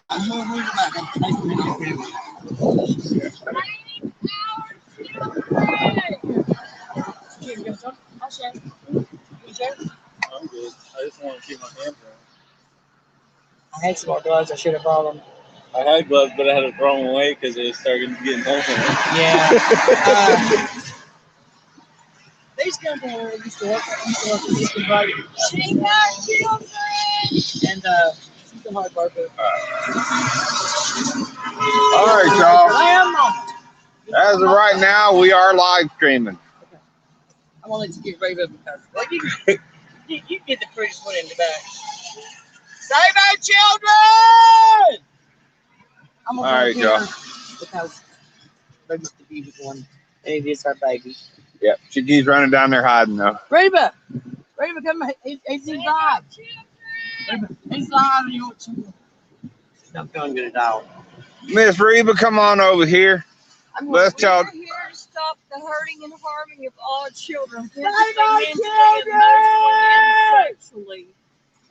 I'm more worried about that nice video camera. I'm good. I just want to keep my hands around. I had some more gloves. I should have brought them. I had gloves, but I had to throw them away because it started getting holes in them. Yeah. These guys used to work at this bike. Shake our children! And she's a hard worker. All right, y'all. As of right now, we are live streaming. Okay. I'm gonna let you get right up because like you get the prettiest one in the back. Save our children! I'm gonna All right, y'all. Because they're just the beautiful one. And it is our baby. Yep, she keeps running down there hiding though. Reba, come on. He's live. Reba, he's live and you want to. Not feeling good at all. Miss Reba, come on over here. Let's We are talk. here to stop the hurting and harming of all children, Save our children! sexually.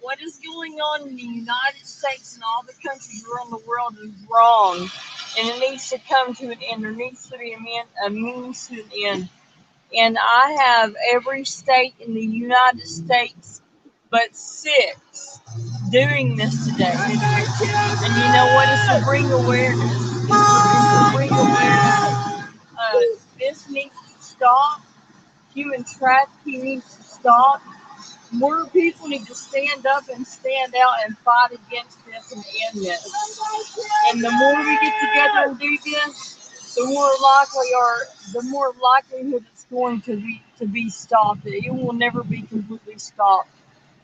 What is going on in the United States and all the countries around the world is wrong, and it needs to come to an end. There needs to be a means to an end. And I have every state in the United States but 6 doing this today. And you know what? It's to bring awareness. It's to bring awareness. This needs to stop. Human trafficking needs to stop. More people need to stand up and stand out and fight against this and end this. And the more we get together and do this, the more likelihood it's going to be stopped. It will never be completely stopped,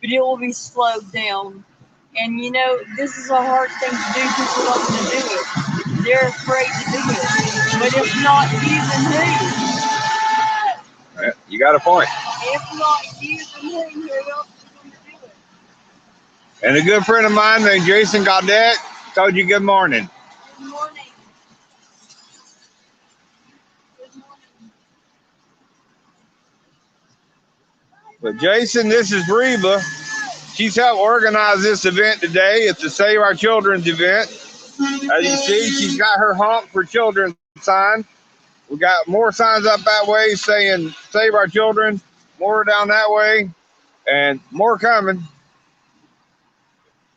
but it will be slowed down. And you know, this is a hard thing to do. People don't want to do it. They're afraid to do it. But if not you, then who? You got a point. If not you, then who else is going to do it? And a good friend of mine named Jason Gaudette told you good morning. Good morning. Good morning. But Jason, this is Reba. She's helped organize this event today. It's a Save Our Children's event. As you see, she's got her Honk for Children sign. We got more signs up that way saying Save Our Children, more down that way, and more coming.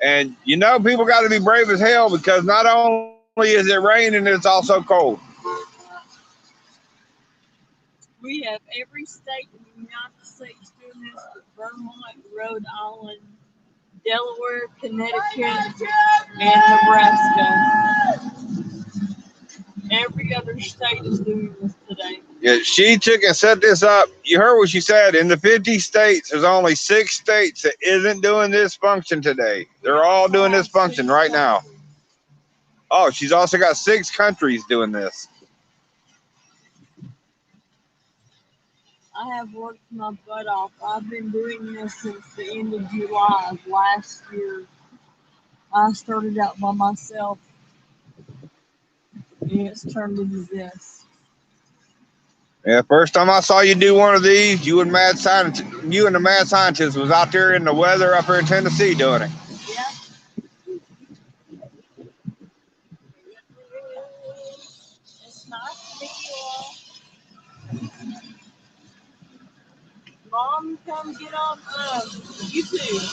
And you know, people got to be brave as hell because not only is it raining, it's also cold. We have every state in the United States doing this: Vermont, Rhode Island, Delaware, Connecticut, and Nebraska. Every other state is doing this today. Yeah, she took and set this up. You heard what she said. In the 50 states, there's only 6 states that isn't doing this function today. They're all doing this function right now. Oh, she's also got 6 countries doing this. I have worked my butt off. I've been doing this since the end of July of last year. I started out by myself, and it's turned into this. Yeah, first time I saw you do one of these, you and the mad scientist was out there in the weather up here in Tennessee doing it. Yeah. It's nice to meet you all. Mom, come get on YouTube.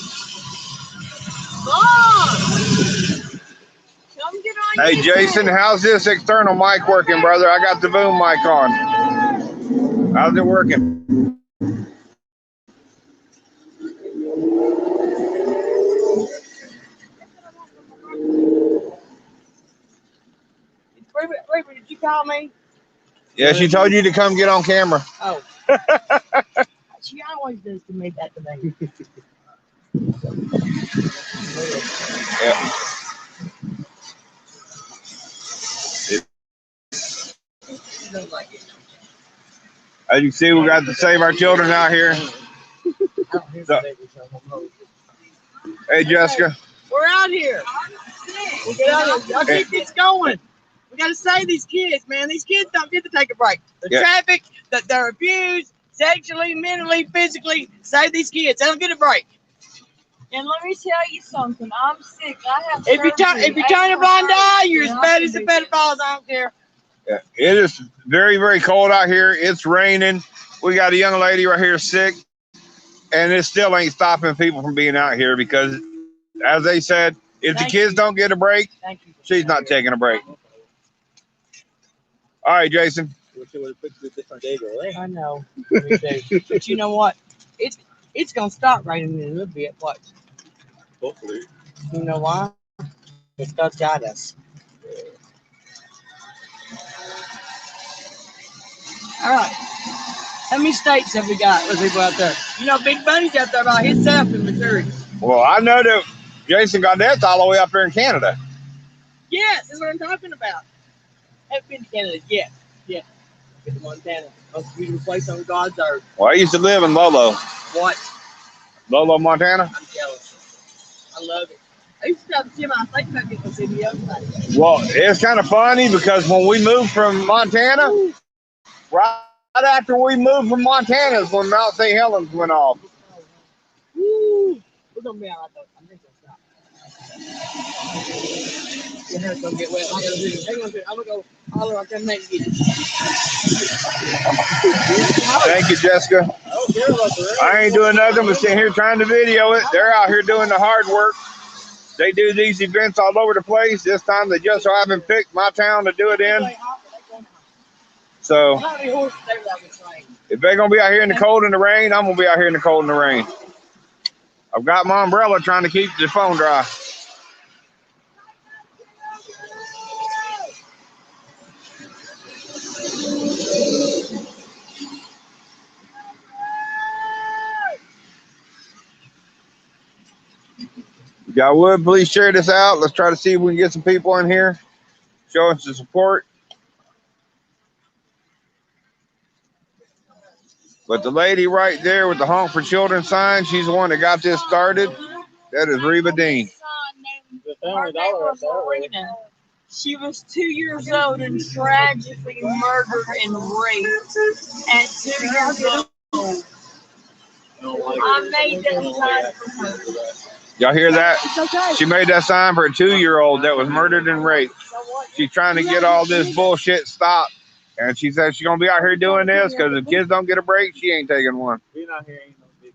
Mom! Come get on Hey, YouTube. Jason, how's this external mic working, brother? I got the boom mic on. How's it working? Reba, did you call me? Yeah, she told you to come get on camera. Oh. She always does to me that today. Yeah. As you see, we got to Save Our Children out here. So, hey, Jessica. We're out here. We'll get out here. Y'all keep this going. We got to save these kids, man. These kids don't get to take a break. They're trafficked, they're abused, sexually, mentally, physically. Save these kids. They don't get a break. And let me tell you something. I'm sick. I have If you turn a blind eye, you're as bad as the pedophiles. pedophiles. I don't care. Yeah, it is very, very cold out here. It's raining. We got a young lady right here sick, and it still ain't stopping people from being out here because, as they said, if the kids don't get a break, Thank you. she's not taking a break. All right, Jason. Wish it would have picked a different day to lay. I know. Me too. But you know what? It's gonna stop raining in a little bit. Watch. Hopefully. You know why? It's God's got us. All right. How many states have we got with people out there? You know, Big Bunny's out there by himself in Missouri. Well, I know that Jason Gaudette's all the way up there in Canada. Yes, that's what I'm talking about. Haven't been to Canada yet. Yeah. Been to Montana. Most beautiful place on God's earth. Well, I used to live in Lolo, What? Montana. I'm jealous. I love it. I used to tell the gym I was thinking about getting to the other side. Well, it's kind of funny because when we moved from Montana, right after we moved from Montana is when Mount St. Helens went off. Woo! We're gonna be out there. I'm gonna stop. Your hair's gonna get wet. I gotta do it. Hang on to it. I'm gonna go holler out there and make it. Thank you, Jessica. I ain't doing nothing but sitting here trying to video it. They're out here doing the hard work. They do these events all over the place. This time they just so haven't picked my town to do it in. So How many horses there that was trained? if they're gonna be out here in the cold and the rain, I'm gonna be out here in the cold and the rain. I've got my umbrella trying to keep the phone dry. If y'all would, please share this out. Let's try to see if we can get some people in here showing some support. But the lady right there with the Honk for Children sign, she's the one that got this started. That is Reba Dean. Her name was Marina. She was 2 years old and tragically murdered and raped at 2 years old. I made that sign for her. Y'all hear that? It's okay. She made that sign for a 2-year-old that was murdered and raped. She's trying to get all this bullshit stopped. And she said she's going to be out here doing this because if kids don't get a break, she ain't taking one. Being out here ain't no big.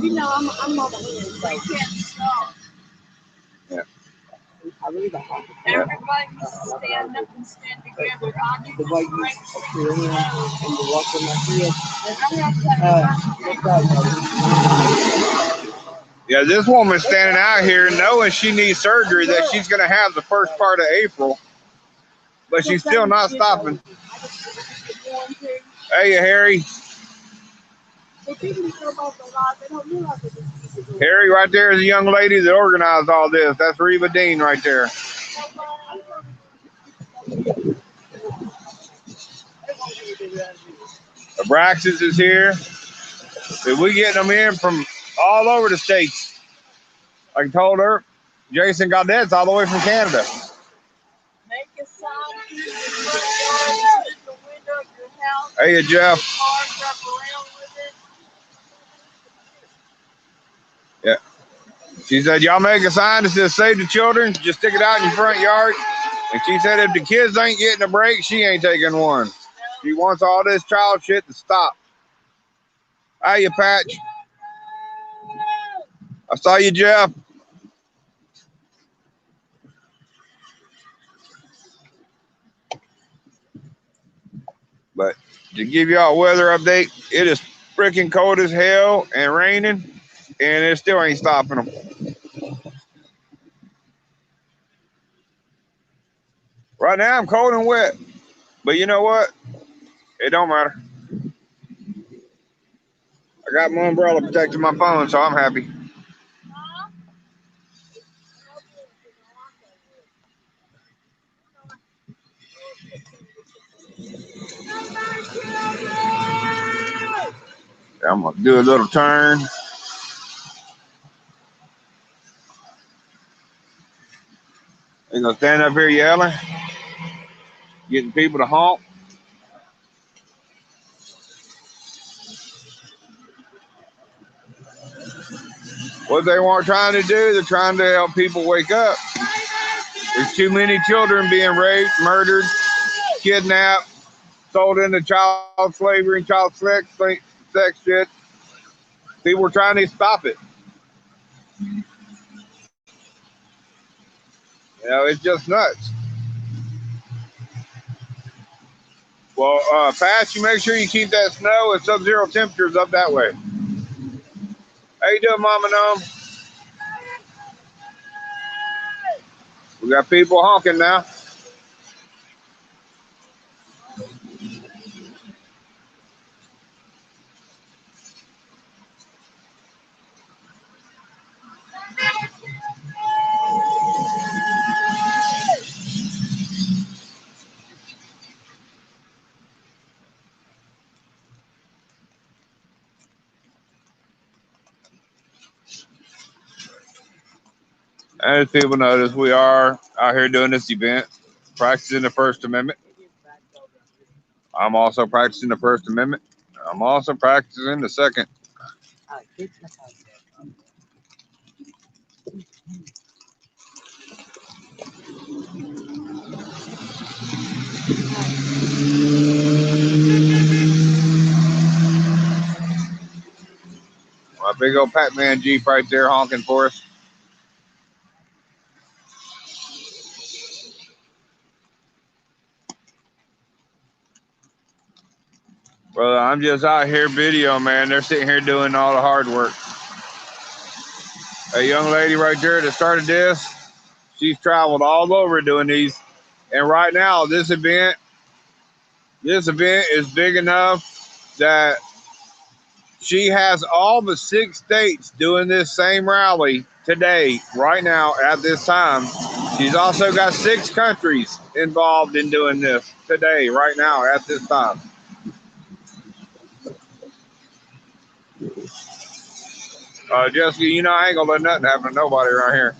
You know, I'm on the end, so I can't stop. Yeah. I really don't have to. Everybody needs to stand up and stand together. I need The to way you break appear in and the walk in my head. and I have to Yeah, this woman's standing out here knowing she needs surgery that she's going to have the first part of April. But she's still not stopping. Hey, Harry. Harry right there is a young lady that organized all this. That's Reba Dean right there. Abraxas is here. We getting them in from all over the states. Like I told her, Jason Gaudette's all the way from Canada. make a sign in the front yard, in the window of your house. Hey, Jeff. Cars up around with it. Yeah. She said, y'all make a sign that says save the children. Just stick it out in your front yard. And she said if the kids ain't getting a break, she ain't taking one. She wants all this child shit to stop. Hiya, Patch. I saw you, Jeff. But to give y'all a weather update, it is freaking cold as hell and raining, and it still ain't stopping them. Right now, I'm cold and wet, but you know what? It don't matter. I got my umbrella protecting my phone, so I'm happy. I'm gonna do a little turn. Ain't gonna stand up here yelling, getting people to honk. What they weren't trying to do, they're trying to help people wake up. There's too many children being raped, murdered, kidnapped, sold into child slavery and child sex shit. People were trying to stop it. You know, it's just nuts. Well, Pat, you make sure you keep that snow and sub-zero temperatures up that way. How you doing, Mama Gnome? We got people honking now. As people notice, we are out here doing this event, practicing the First Amendment. I'm also practicing the First Amendment. I'm also practicing the Second. My big old Pac-Man Jeep right there honking for us. Brother, I'm just out here video, man. They're sitting here doing all the hard work. A young lady right there that started this, she's traveled all over doing these. And right now, this event is big enough that she has all the 6 states doing this same rally today, right now, at this time. She's also got 6 countries involved in doing this today, right now, at this time. Jessica, you know I ain't gonna let nothing happen to nobody around here.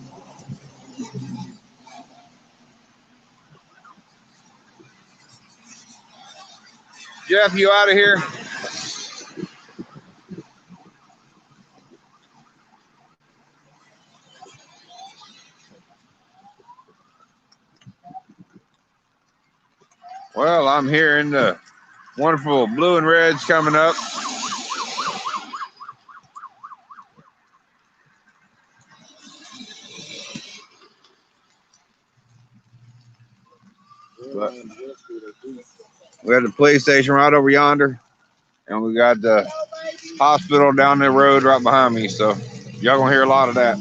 Jeff, you out of here? Well, I'm hearing the wonderful blue and reds coming up. But we got the police station right over yonder, and we got the hospital down the road right behind me. So y'all gonna hear a lot of that.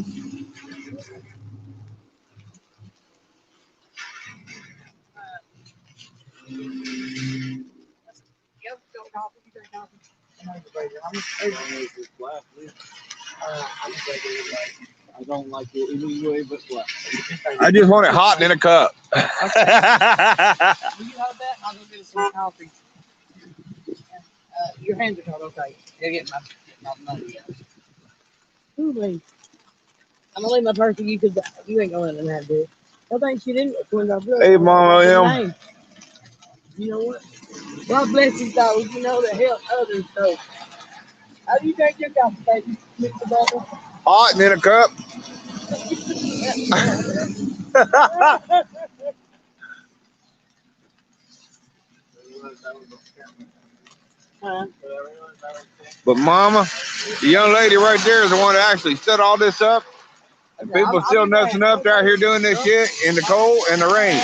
I don't like it any way but black. I just want it hot and in a cup. Will you have that? I'll go get some coffee. Your hands are cold. Okay. Go get my money. Ooh, wait. I'm gonna leave my purse for you because you ain't gonna let them have this. I think she didn't. Hey, Mama M. You know what? God bless you, though. You know to help others, though. How do you drink your coffee, baby? Mr. Bubble? Hot and in a cup. But Mama, the young lady right there is the one that actually set all this up. And people still nutsing up. They're out here doing this shit in the cold and the rain.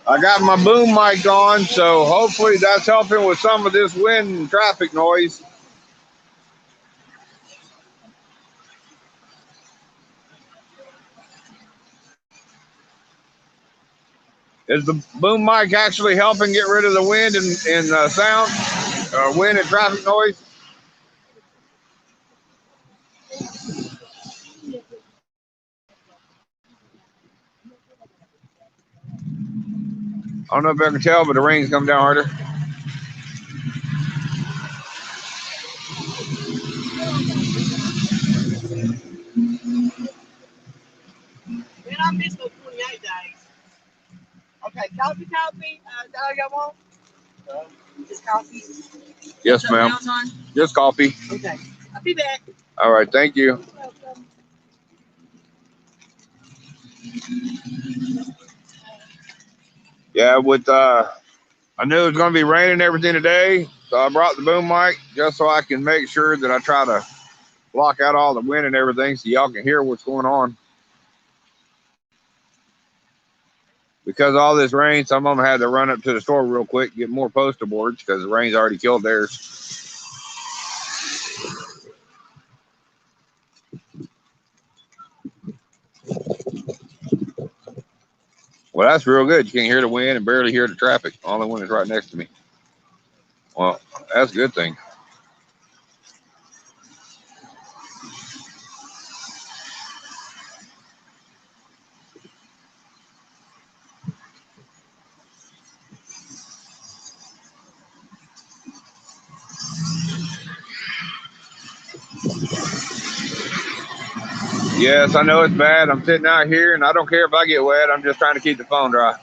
I got my boom mic on, so hopefully that's helping with some of this wind and traffic noise. Is the boom mic actually helping get rid of the wind and sound, wind and traffic noise? I don't know if I can tell, but the rain's coming down harder. Man, I missed those 28 days. Okay, copy. Is that all y'all want? Just coffee? Yes, Something ma'am. else on? Just coffee. Okay. I'll be back. All right, thank you. Welcome. Yeah, I knew it was going to be raining and everything today, so I brought the boom mic just so I can make sure that I try to block out all the wind and everything so y'all can hear what's going on. Because of all this rain, some of them had to run up to the store real quick, get more poster boards because the rain's already killed theirs. Well, that's real good. You can't hear the wind and barely hear the traffic. All the wind is right next to me. Well, that's a good thing. Yes, I know it's bad. I'm sitting out here, and I don't care if I get wet. I'm just trying to keep the phone dry.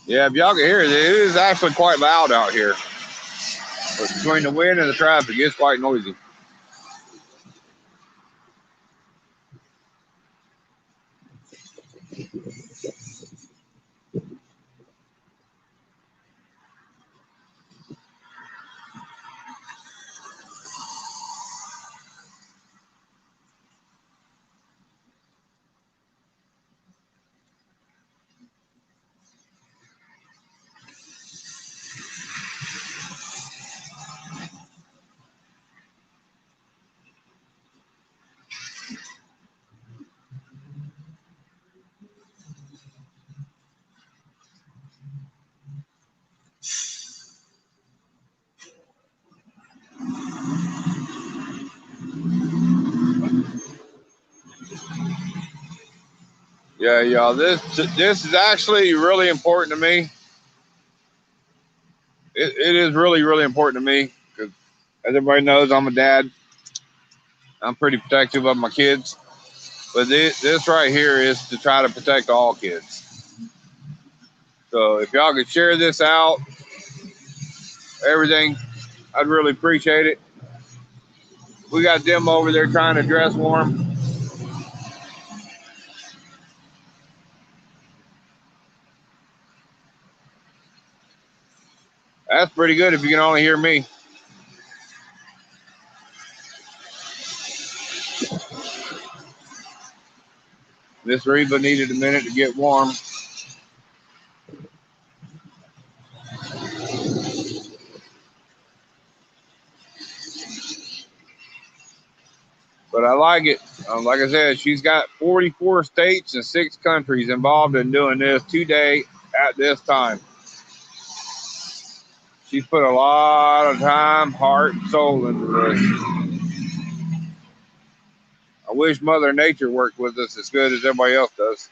Yeah, if y'all can hear it, it is actually quite loud out here. But between the wind and the traffic, it's quite noisy. Yeah, y'all, this is actually really important to me. It is really, really important to me because, as everybody knows, I'm a dad. I'm pretty protective of my kids. But this right here is to try to protect all kids. So if y'all could share this out, everything, I'd really appreciate it. We got them over there trying to dress warm. That's pretty good if you can only hear me. Miss Reba needed a minute to get warm. But I like it. Like I said, she's got 44 states and 6 countries involved in doing this today at this time. She's put a lot of time, heart, and soul into this. I wish Mother Nature worked with us as good as everybody else does.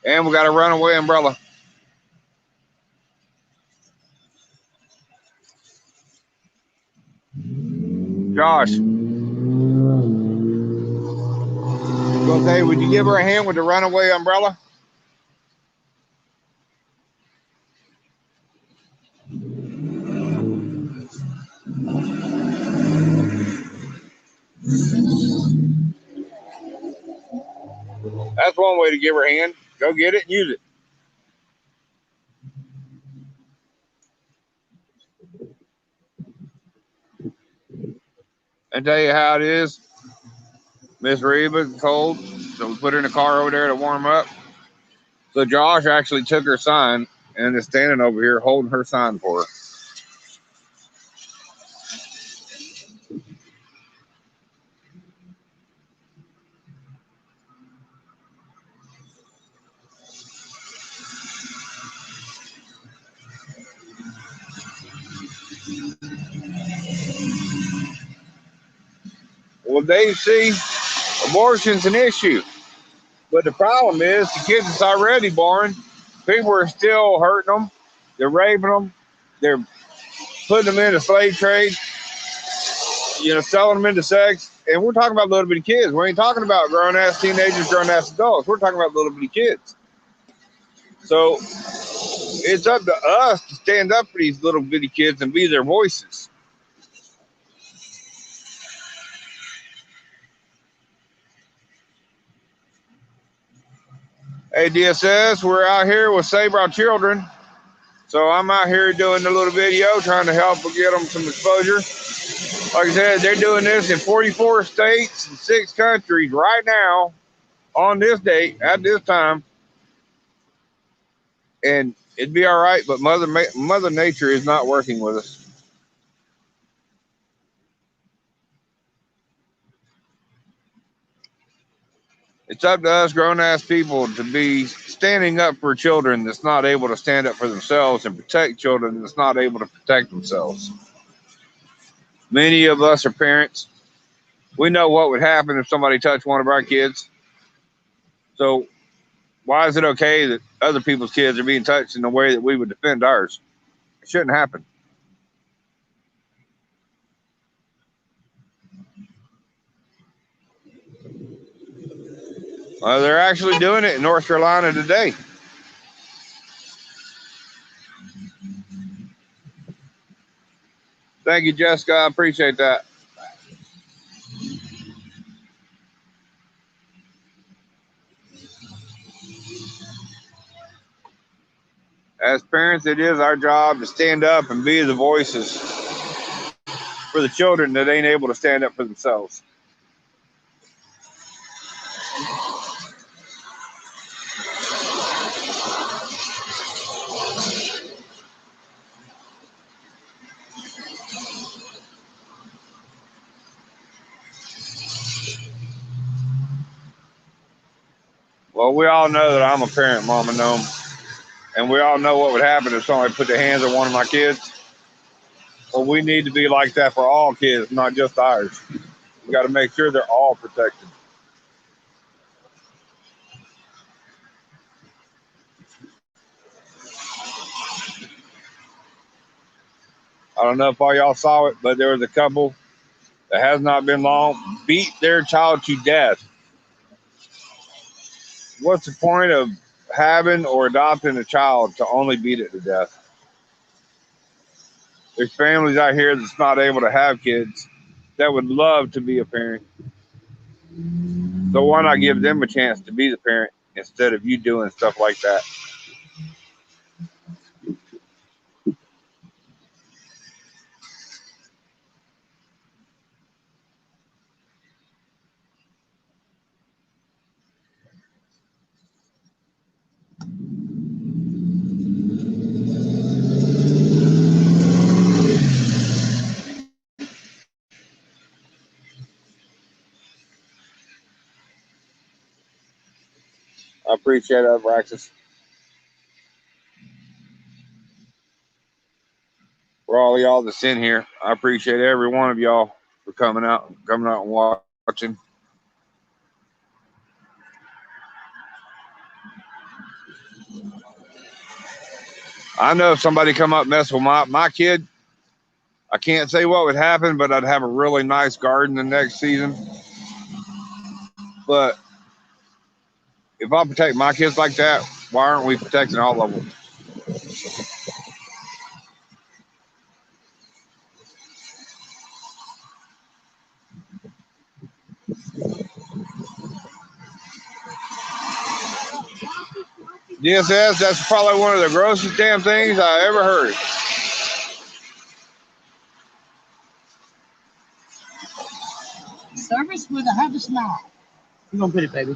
And we got a runaway umbrella. Josh. Hey, would you give her a hand with the runaway umbrella? That's one way to give her a hand. Go get it and use it. And tell you how it is. Miss Reba's cold, so we put her in the car over there to warm up. So Josh actually took her sign and is standing over here holding her sign for her. well, they see abortion's an issue. But the problem is the kids that's already born, people are still hurting them. They're raping them. They're putting them in the slave trade, selling them into sex. And we're talking about little bitty kids. We ain't talking about grown ass teenagers, grown ass adults. We're talking about little bitty kids. So it's up to us to stand up for these little bitty kids and be their voices. Hey, DSS, we're out here with Save Our Children. So I'm out here doing a little video trying to help get them some exposure. Like I said, they're doing this in 44 states and 6 countries right now on this date at this time. And it'd be all right, but Mother Nature is not working with us. It's up to us grown-ass people to be standing up for children that's not able to stand up for themselves and protect children that's not able to protect themselves. Many of us are parents. We know what would happen if somebody touched one of our kids. So why is it okay that other people's kids are being touched in the way that we would defend ours? It shouldn't happen. They're actually doing it in North Carolina today. Thank you, Jessica. I appreciate that. As parents, it is our job to stand up and be the voices for the children that ain't able to stand up for themselves. Well, we all know that I'm a parent, Mama Gnome, and we all know what would happen if somebody put their hands on one of my kids. Well, we need to be like that for all kids, not just ours. We got to make sure they're all protected. I don't know if all y'all saw it, but there was a couple that has not been long beat their child to death. What's the point of having or adopting a child to only beat it to death? There's families out here that's not able to have kids that would love to be a parent. So why not give them a chance to be the parent instead of you doing stuff like that? I appreciate that, Braxis. For all of y'all that's in here, I appreciate every one of y'all for coming out and watching. I know if somebody come up and mess with my kid, I can't say what would happen, but I'd have a really nice garden the next season. But if I protect my kids like that, why aren't we protecting all of them? DSS, that's probably one of the grossest damn things I ever heard. Service with a happy smile. You gonna put it, baby?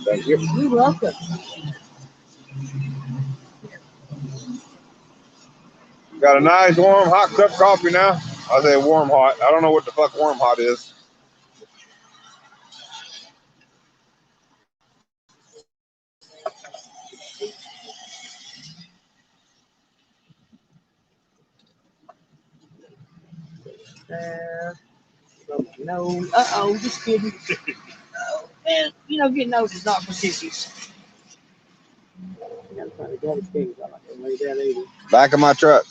Thank you. You're welcome. Got a nice warm hot cup of coffee now. I say warm hot. I don't know what the fuck warm hot is. there. No. Uh-oh, just kidding. Oh, man, you know, getting old is not for sissies. You gotta find a daddy's baby. I like to lay down either. Back of my truck.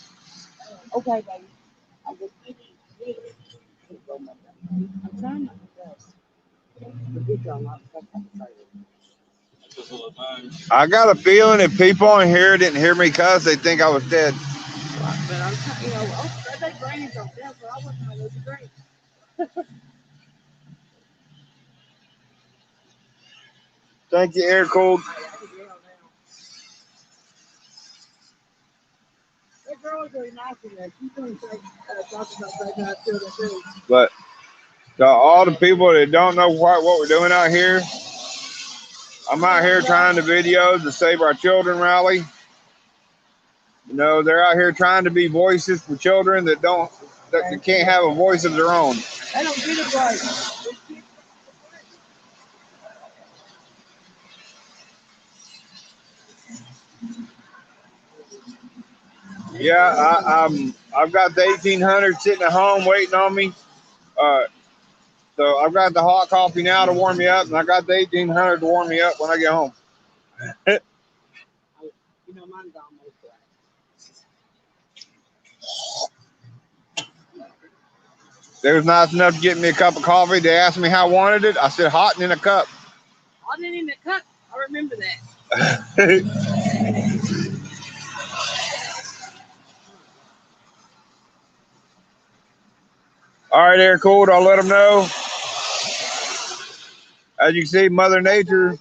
Okay, baby. I'm just I'm trying not to cuss. But good job, not to cuss. I got a feeling if people in here didn't hear me cuss, they think I was dead. But I'm trying, you know, oh, that granny's on there, so I wasn't going to lose a granny. Thank you, Air Cold. That girl is really nice in there. She's doing talking about taking out children too. But to all the people that don't know what we're doing out here, I'm out here trying to video the Save Our Children rally. You know, they're out here trying to be voices for children that can't have a voice of their own. They don't get it right. Yeah, I've got the 1800 sitting at home waiting on me. So I've got the hot coffee now to warm me up, and I got the 1800 to warm me up when I get home. You know, mine's almost black. They was nice enough to get me a cup of coffee. They asked me how I wanted it. I said hot and in a cup. Hot and in the cup. I remember that. All right, Air Cold, I'll let them know. As you can see, Mother Nature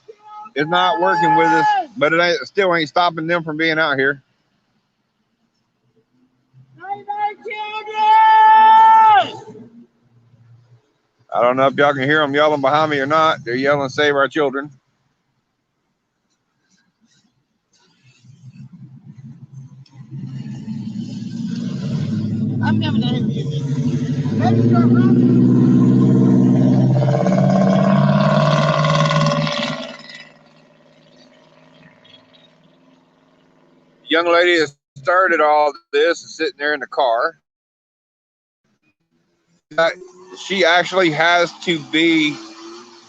is not working with us, but it still ain't stopping them from being out here. Save our children! I don't know if y'all can hear them yelling behind me or not. They're yelling, save our children. I'm never done it. Let's start running. Young lady that started all this is sitting there in the car. She actually has to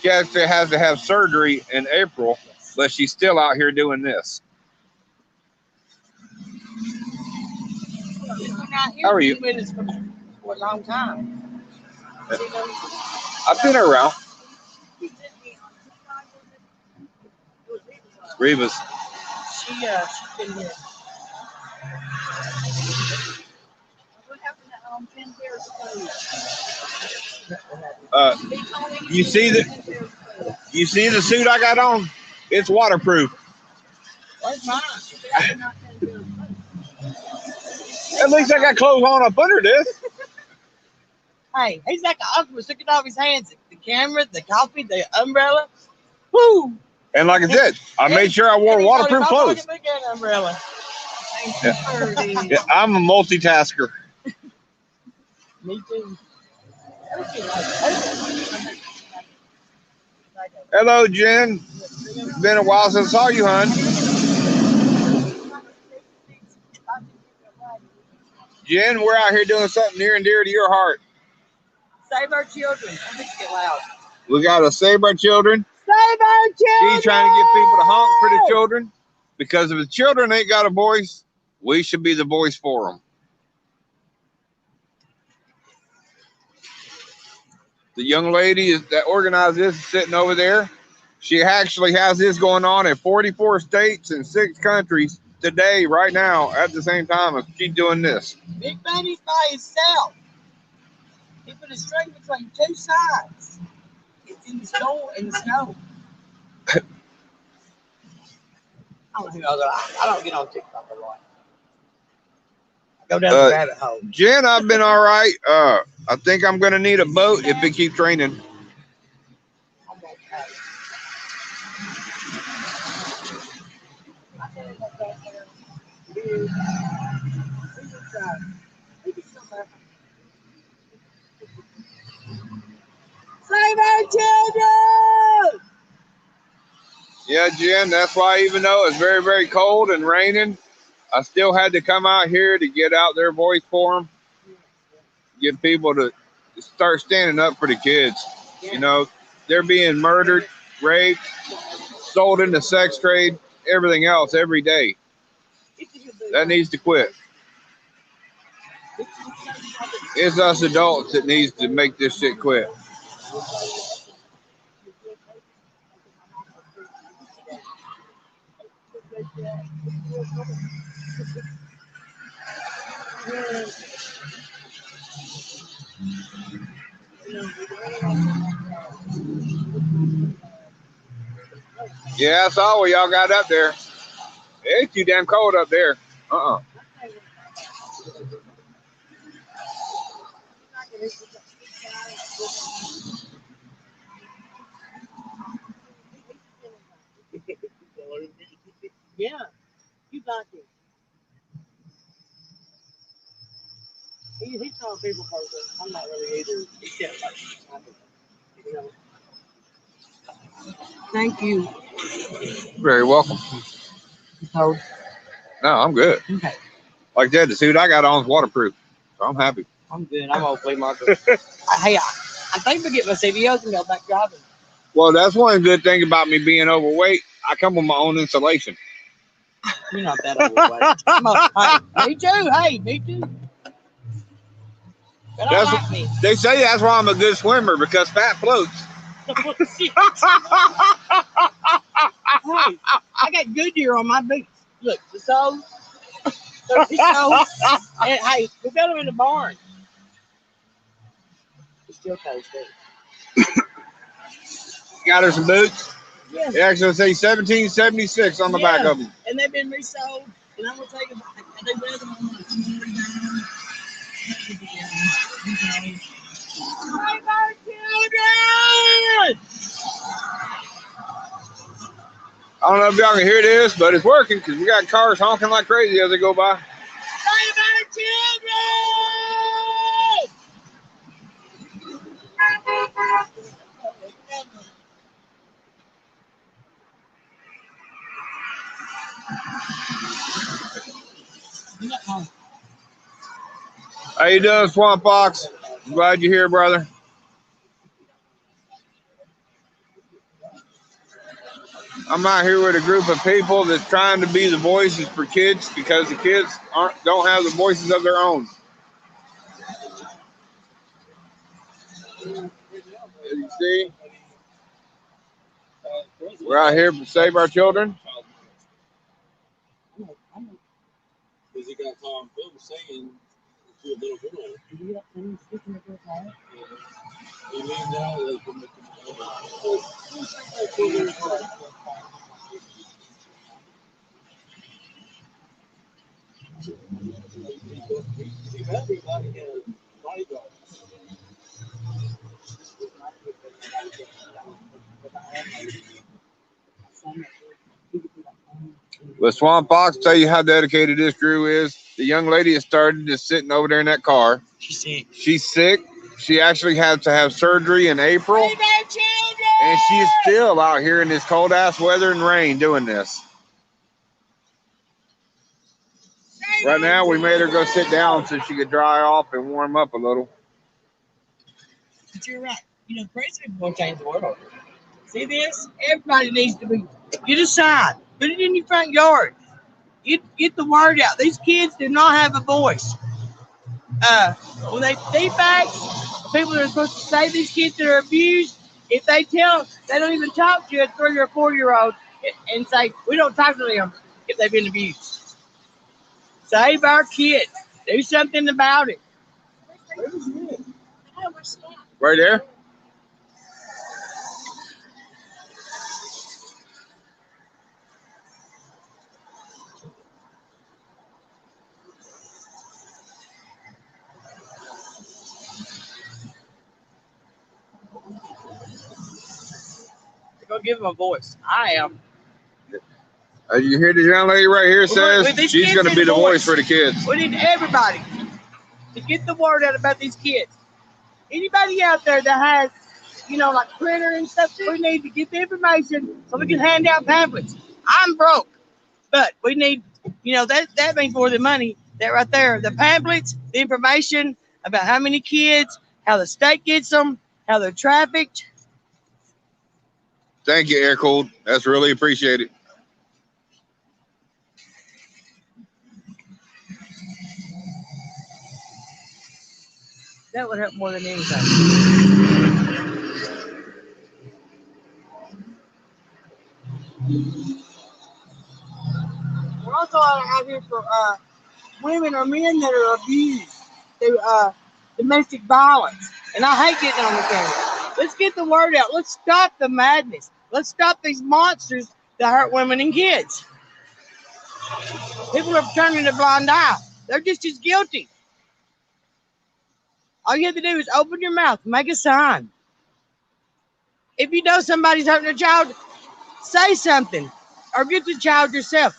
have surgery in April, but she's still out here doing this. How are you? For a long time. I've been around. Reba's. She's been here. What happened to 10 pairs of clothes? You see the suit I got on? It's waterproof. Where's mine? At least I got clothes on up under this. Hey, he's like an octopus looking off his hands. The camera, the coffee, the umbrella. Woo! And like I said, I made sure I wore waterproof clothes. Umbrella. Yeah, I'm a multitasker. Me too. Hello, Jen. It's been a while since I saw you, hon. Jen, we're out here doing something near and dear to your heart. Save our children. I think get loud. We got to save our children. Save our children. She's trying to get people to honk for the children. Because if the children ain't got a voice, we should be the voice for them. The young lady that organized this is sitting over there. She actually has this going on in 44 states and 6 countries today, right now, at the same time as she's doing this. Big Baby's by himself. He put a string between 2 sides. It's in the store in the snow. I don't get on TikTok a lot. I go down the rabbit hole. Jen, I've been all right. I think I'm going to need a boat if it keeps raining. Save our children! Yeah, Jen, that's why even though it's very, very cold and raining, I still had to come out here to get out their voice for them. Get people to start standing up for the kids. You know, they're being murdered, raped, sold into sex trade, everything else every day. That needs to quit. It's us adults that needs to make this shit quit. Yeah, I saw what y'all got up there. It's too damn cold up there. Yeah, you like it. He's not a people person. I'm not really either. Except like, you know. Thank you. Very welcome. Cold. No, I'm good. Okay. Like that, the suit I got on is waterproof, so I'm happy. I'm good. I'm hopefully Marco. Hey, I think we get my CBOs and go back driving. Well, that's one good thing about me being overweight. I come with my own insulation. You're not that overweight. Hey, me too. Hey, me too. But I like me. They say that's why I'm a good swimmer, because fat floats. Hey, I got Goodyear on my boots. Look, the soles. The soles. And, hey, we got them in the barn. It's still cold, too. Got her some boots. Yeah. It actually say 1776 on the back of them. And they've been resold. And I'm going to take them. They wear them on my children! I don't know if y'all can hear this, but it's working because we got cars honking like crazy as they go by. Save our children! How you doing, Swamp Fox? I'm glad you're here, brother. I'm out here with a group of people that's trying to be the voices for kids because the kids don't have the voices of their own. As you see, we're out here to save our children. Because he got caught on film singing to a little girl. He leaned out like from the But Swamp Fox, tell you how dedicated this crew is. The young lady that started is sitting over there in that car. She's sick. She actually had to have surgery in April. And she's still out here in this cold ass weather and rain doing this. Right now, we made her go sit down so she could dry off and warm up a little. But you're right. You know, president will change the world. See this? Everybody needs to be. Get a sign. Put it in your front yard. Get the word out. These kids do not have a voice. When they defects, people that are supposed to save these kids that are abused, if they tell, they don't even talk to a 3 or 4 year old and say, we don't talk to them if they've been abused. Save our kids. Do something about it. Right there? Go give them a voice. I am. You hear the young lady right here says she's going to be the voice for the kids. We need everybody to get the word out about these kids. Anybody out there that has, you know, like printer and stuff, we need to get the information so we can hand out pamphlets. I'm broke, but we need, you know, that means more than money. That right there, the pamphlets, the information about how many kids, how the state gets them, how they're trafficked. Thank you, Air Cooled. That's really appreciated. That would help more than anything. We're also out here for women or men that are abused through domestic violence. And I hate getting on the camera. Let's get the word out. Let's stop the madness. Let's stop these monsters that hurt women and kids. People are turning a blind eye. They're just as guilty. All you have to do is open your mouth, make a sign. If you know somebody's hurting a child, say something or get the child yourself.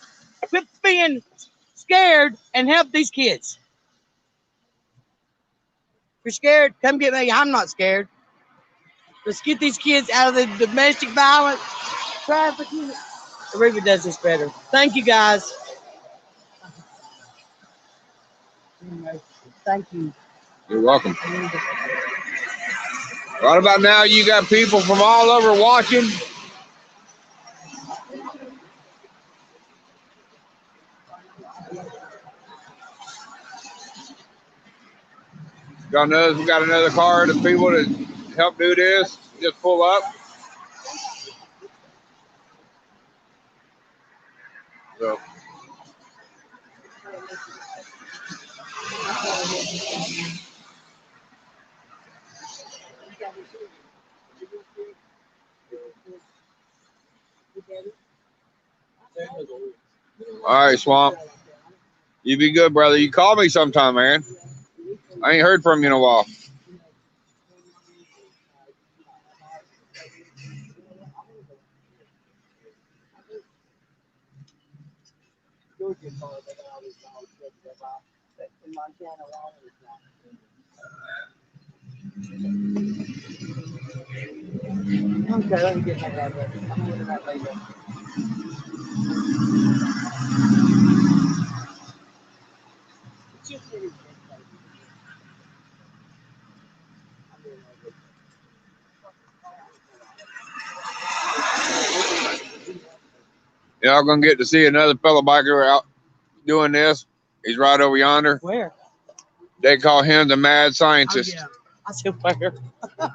Quit being scared and help these kids. If you're scared, come get me. I'm not scared. Let's get these kids out of the domestic violence, trafficking. Reba does this better. Thank you, guys. Thank you. You're welcome. Right about now, you got people from all over watching. We got another car of people to help do this. Just pull up. So. All right, Swamp. You be good, brother. You call me sometime, man. I ain't heard from you in a while. Okay, let me get my dad ready. I'm doing that later. Y'all gonna get to see another fellow biker out doing this. He's right over yonder. Where? They call him the mad scientist. Oh, yeah. I said where? I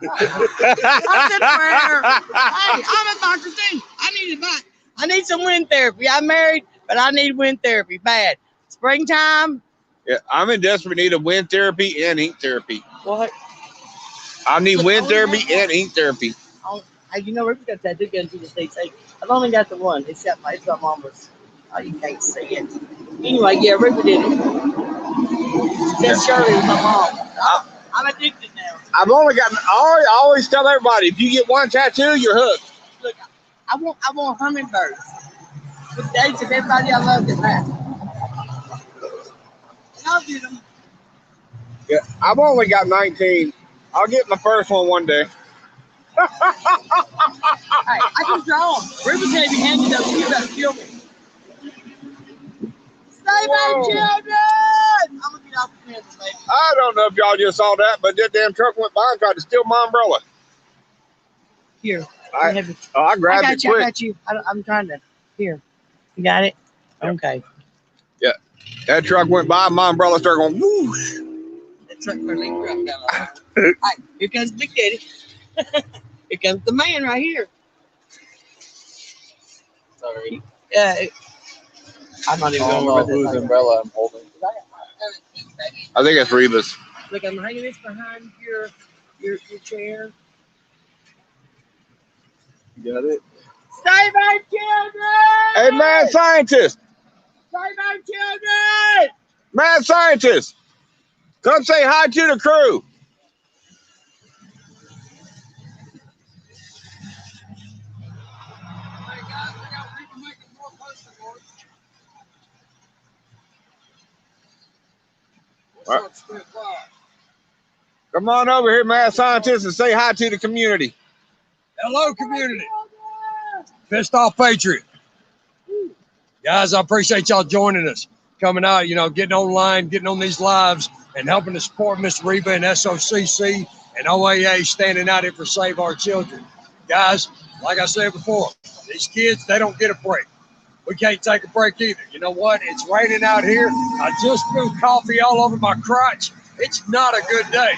said where? Hey, I'm a doctor too. I need some wind therapy. I'm married, but I need wind therapy bad. Springtime. Yeah, I'm in desperate need of wind therapy and ink therapy. What? I need wind therapy and ink therapy. Hey, you know, we've got tattoo guns in the States. Hey, I've only got the one. It's got my mama's. Oh, you can't see it. Anyway, yeah, Ripper did it. That's Shirley with my mom. I'm addicted now. I've only got. I always tell everybody, if you get one tattoo, you're hooked. Look, I want hummingbirds. With dates of everybody I love is that. And I'll get them. Yeah, I've only got 19. I'll get my first one day. Hey, I can draw them. Ripper's gonna be handing those. You better kill me. Stay back, children! I'm gonna get off the fence, baby. I don't know if y'all just saw that, but that damn truck went by and tried to steal my umbrella. Here. I grabbed it quick. I got you. I'm trying to. Here. You got it? Yeah. Okay. Yeah. That truck went by, my umbrella started going whoosh. That truck really dropped down. All right, here comes Big Daddy. Here comes the man right here. Sorry. I'm not even going to know whose umbrella I'm holding. I think it's Reba's. Look, I'm hanging this behind your chair. You got it? Stay back, children! Hey, mad scientist! Stay back, children! Mad scientist! Come say hi to the crew. Right. Come on over here, mad scientist, and say hi to the community. Hello, community. Pissed off patriot. Guys, I appreciate y'all joining us, coming out, getting online, getting on these lives, and helping to support Miss Reba and SOCC and OAA standing out here for Save Our Children. Guys, like I said before, these kids, they don't get a break. We can't take a break either. You know what? It's raining out here. I just threw coffee all over my crotch. It's not a good day,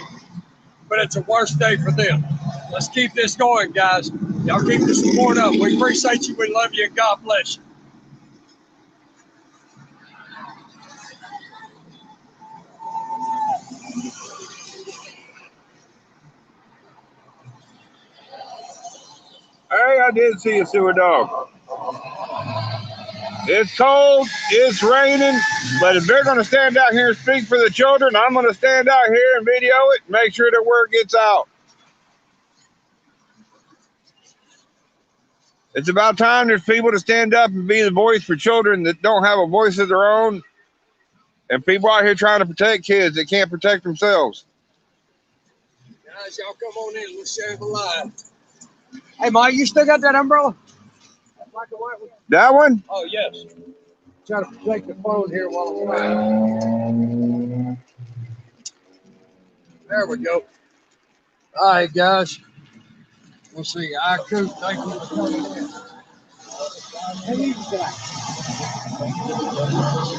but it's a worse day for them. Let's keep this going, guys. Y'all keep the support up. We appreciate you. We love you, and God bless you. Hey, I did see a sewer dog. It's cold, it's raining, but if they're going to stand out here and speak for the children, I'm going to stand out here and video it and make sure that word gets out. It's about time there's people to stand up and be the voice for children that don't have a voice of their own, and people out here trying to protect kids that can't protect themselves. Guys, y'all come on in. Let's share the live. Hey, Mike, you still got that umbrella? Black and white one? That one? Oh, yes. Trying to protect the phone here while I'm playing. There we go. All right, guys. We'll see. Coop, thank you for coming in.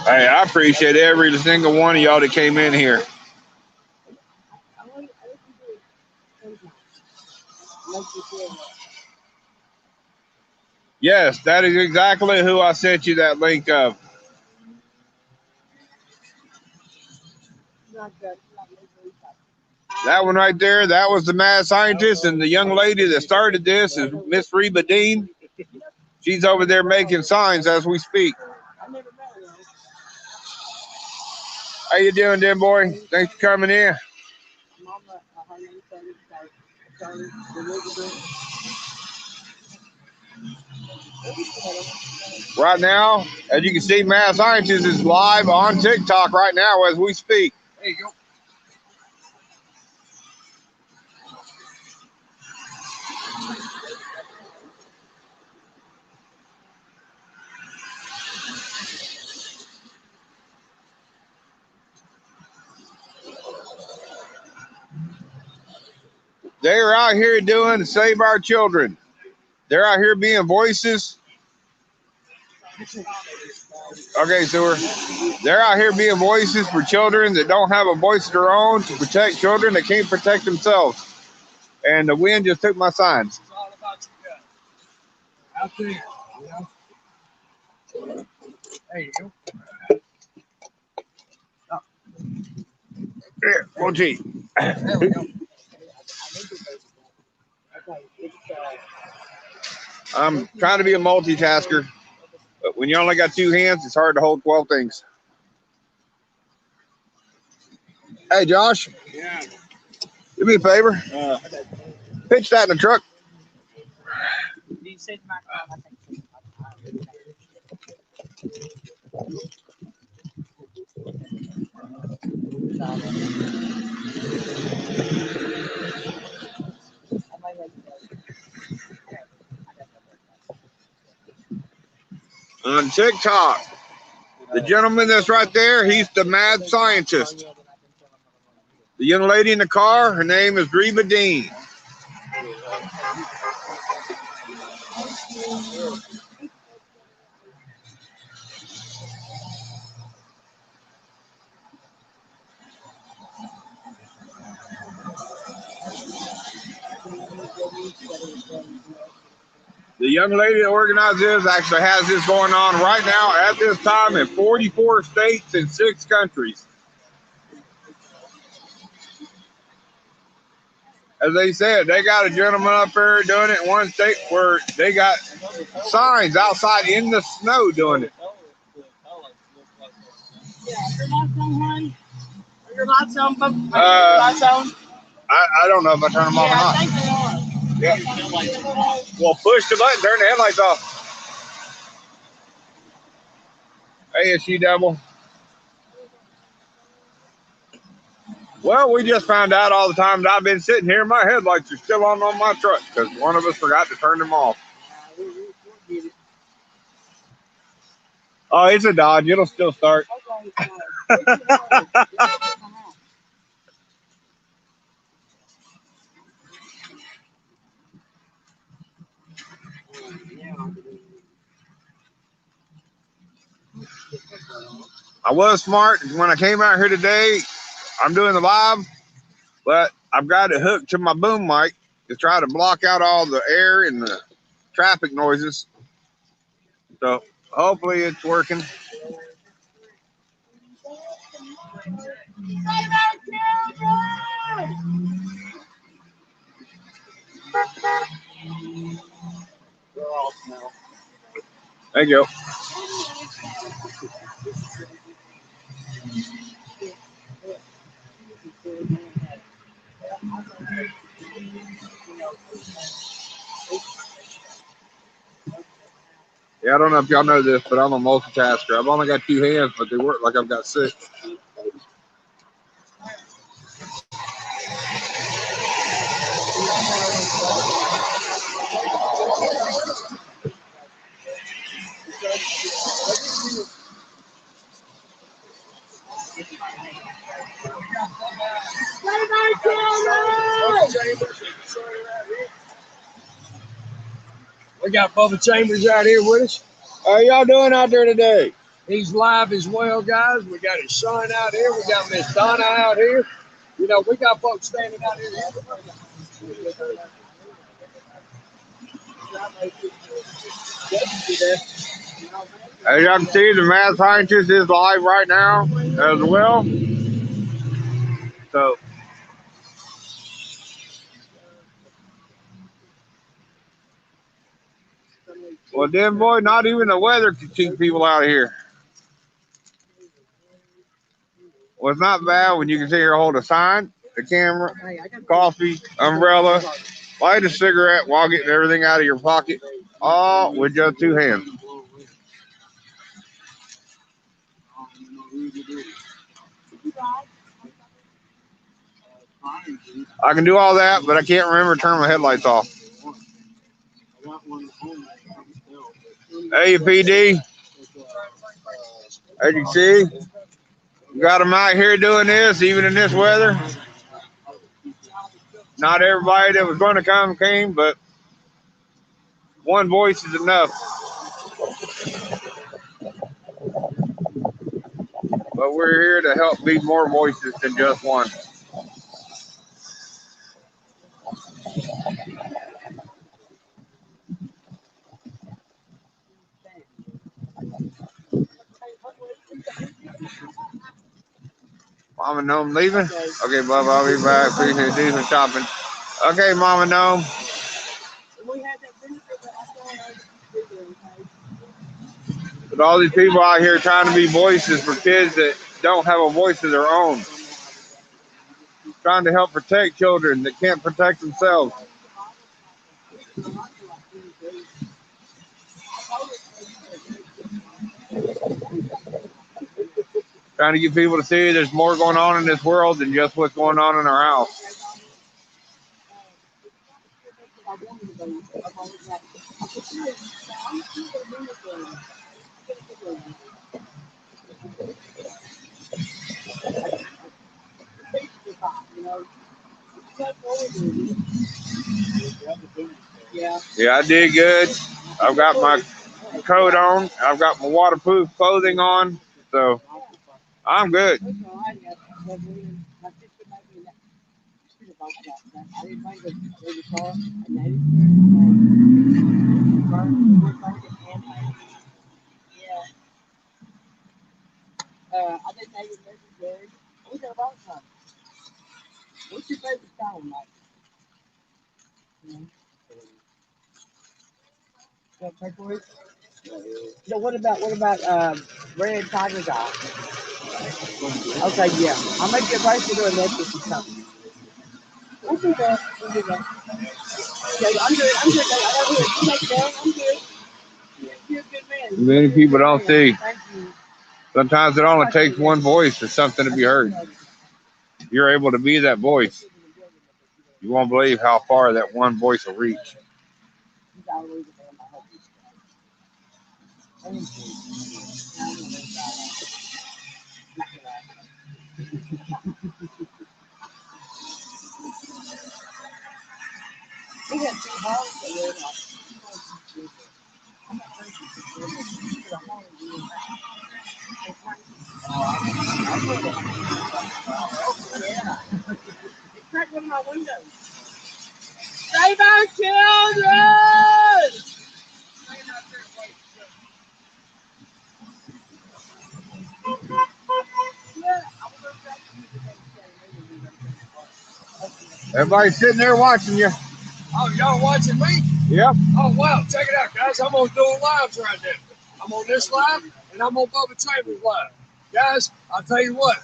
Hey, I appreciate every single one of y'all that came in here. Yes, that is exactly who I sent you that link of. That one right there, that was the mad scientist, and the young lady that started this is Miss Reba Dean. She's over there making signs as we speak. How you doing, Dan boy? Thanks for coming in. Right now, as you can see, Mad Scientist is live on TikTok right now as we speak. There you go. They're out here doing to save our children. They're out here being voices. Okay, so they're out here being voices for children that don't have a voice of their own, to protect children that can't protect themselves. And the wind just took my signs. It's all about you guys. Out there, you know? There you go. Here, one G. There we go. I'm trying to be a multitasker, but when you only got two hands, it's hard to hold 12 things. Hey, Josh. Yeah. Do me a favor. Pitch that in the truck. On TikTok, the gentleman that's right there, he's the mad scientist. The young lady in the car, her name is Reba Dean. The young lady that organized this actually has this going on right now at this time in 44 states and 6 countries. As they said, they got a gentleman up there doing it in one state where they got signs outside in the snow doing it. Your lights on, Bub? Your Uh, lights on? I don't know if I turn them off or Yeah, I not. think they are. Yeah. Well, push the button, turn the headlights off. Hey, it's you, Devil. Well, we just found out all the time that I've been sitting here, my headlights are still on my truck because one of us forgot to turn them off. Oh, it's a Dodge. It'll still start. I was smart when I came out here today. I'm doing the live, but I've got it hooked to my boom mic to try to block out all the air and the traffic noises. So hopefully it's working. There you go. Yeah, I don't know if y'all know this, but I'm a multitasker. I've only got 2 hands, but they work like I've got 6. We got Bubba Chambers out here with us. How y'all doing out there today? He's live as well, guys. We got his son out here. We got Miss Donna out here. You know, we got folks standing out here. As y'all can see, the Mad Scientist is live right now as well. So, well, then, boy, not even the weather can keep people out here. Well, it's not bad when you can sit here hold a sign, the camera, coffee, umbrella, light a cigarette while getting everything out of your pocket, all with just 2 hands. I can do all that, but I can't remember to turn my headlights off. Hey, PD. As you can see, we got them out here doing this, even in this weather. Not everybody that was going to come came, but one voice is enough. But we're here to help be more voices than just one. Mama Gnome leaving? Okay, Bubba, I'll be back. Appreciate do some shopping. Okay, Mama Gnome. But all these people out here trying to be voices for kids that don't have a voice of their own. Trying to help protect children that can't protect themselves. Trying to get people to see there's more going on in this world than just what's going on in our house. Yeah, I did good. I've got my coat on. I've got my waterproof clothing on. So I'm good. I think they would make it good. We got about time. What's your favorite style, Mike? Turquoise? So what about red tiger's eye? Okay, yeah. I'll make you a bracelet or a necklace or something. We'll do that. We'll do that. Okay, I'm good. I'm good. You make that. I'm good. You're a good man. Many people don't see. Thank you. Sometimes it only takes one voice for something to be heard. You're able to be that voice. You won't believe how far that one voice will reach. Crack one of my windows. Save our children! Everybody's sitting there watching you. Oh, y'all watching me? Yep. Oh, wow. Check it out, guys. I'm on dual lives right now. I'm on this live, and I'm on Bubba Chambers live. Guys, I'll tell you what.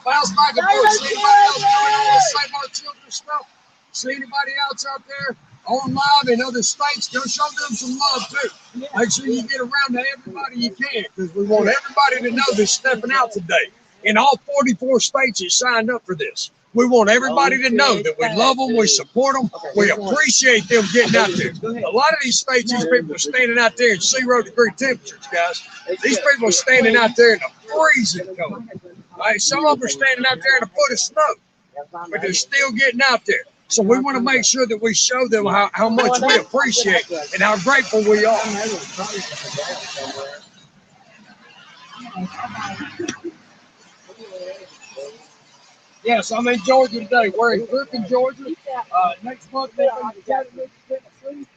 Bounce back and forth. See anybody else doing all this Save Our Children stuff? See anybody else out there on live in other states? Go show them some love, too. Make sure you get around to everybody you can, because we want everybody to know they're stepping out today. In all 44 states you signed up for this. We want everybody to know that we love them, we support them, we appreciate them getting out there. A lot of these states, these people are standing out there in 0-degree temperatures, guys. These people are standing out there in the freezing cold. Right? Some of them are standing out there in a foot of snow, but they're still getting out there. So we want to make sure that we show them how much we appreciate and how grateful we are. Yes, I'm in Georgia today. We're in Griffin, Georgia. Next month, we'll be in Chattanooga, Tennessee.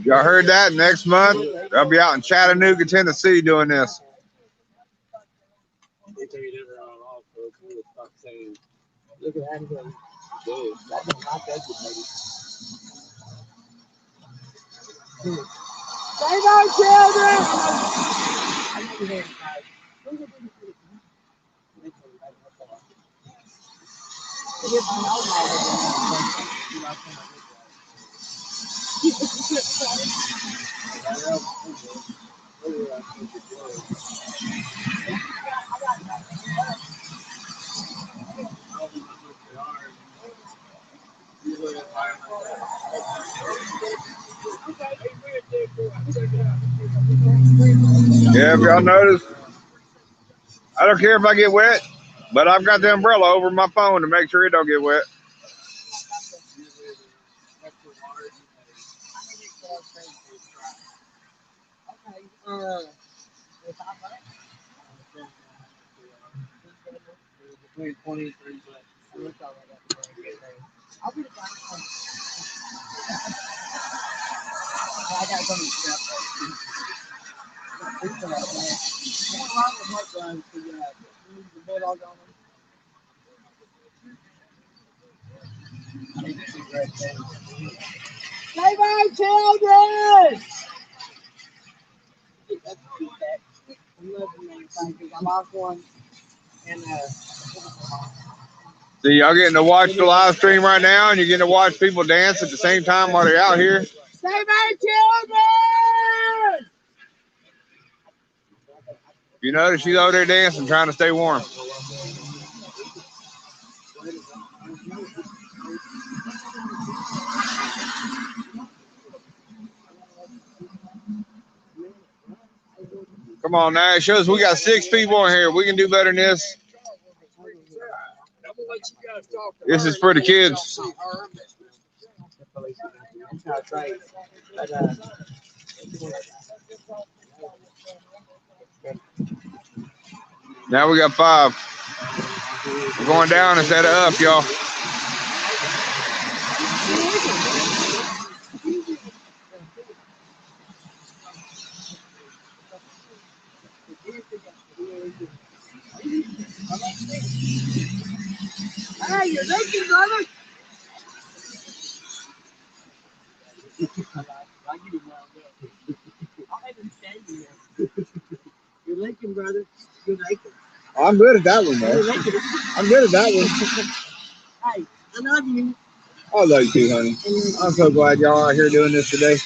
Y'all heard that? Next month, I'll be out in Chattanooga, Tennessee doing this. They tell you never on off, folks. We'll stop saying, Look at that. "Dude." That's not that good, baby. Save our children! Yeah, if y'all notice, I don't care if I get wet, but I've got the umbrella over my phone to make sure it don't get wet. Between 20 and 30 bucks. I'll be fine. I got something to Save our children! I lost one. And So y'all getting to watch the live stream right now, and you're getting to watch people dance at the same time while they're out here. save our children! You notice she's over there dancing, trying to stay warm. Come on now, it shows we got 6 people in here. We can do better than this. This is for the kids. Now we got 5. We're going down instead of up, y'all. Hey, you're looking, brother. You're Lincoln, brother. You're Lincoln. I'm good at that one, man. I'm good at that one. Hey, I love you. I love you too, honey. I'm so glad y'all are here doing this today.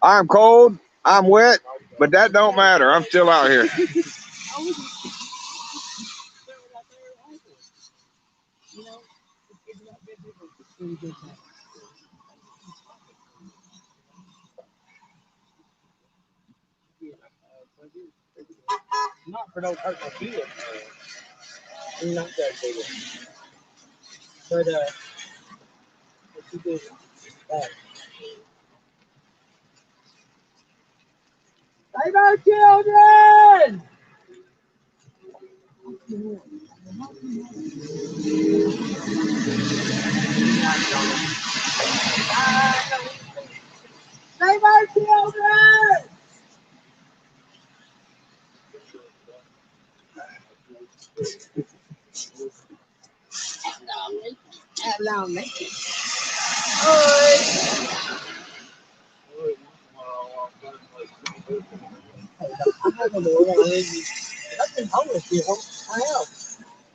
I'm cold, I'm wet, but that don't matter. I'm still out here. Not for no hurt my feelings. Not that big. But what you do? Save our children! Save our children! Allow me.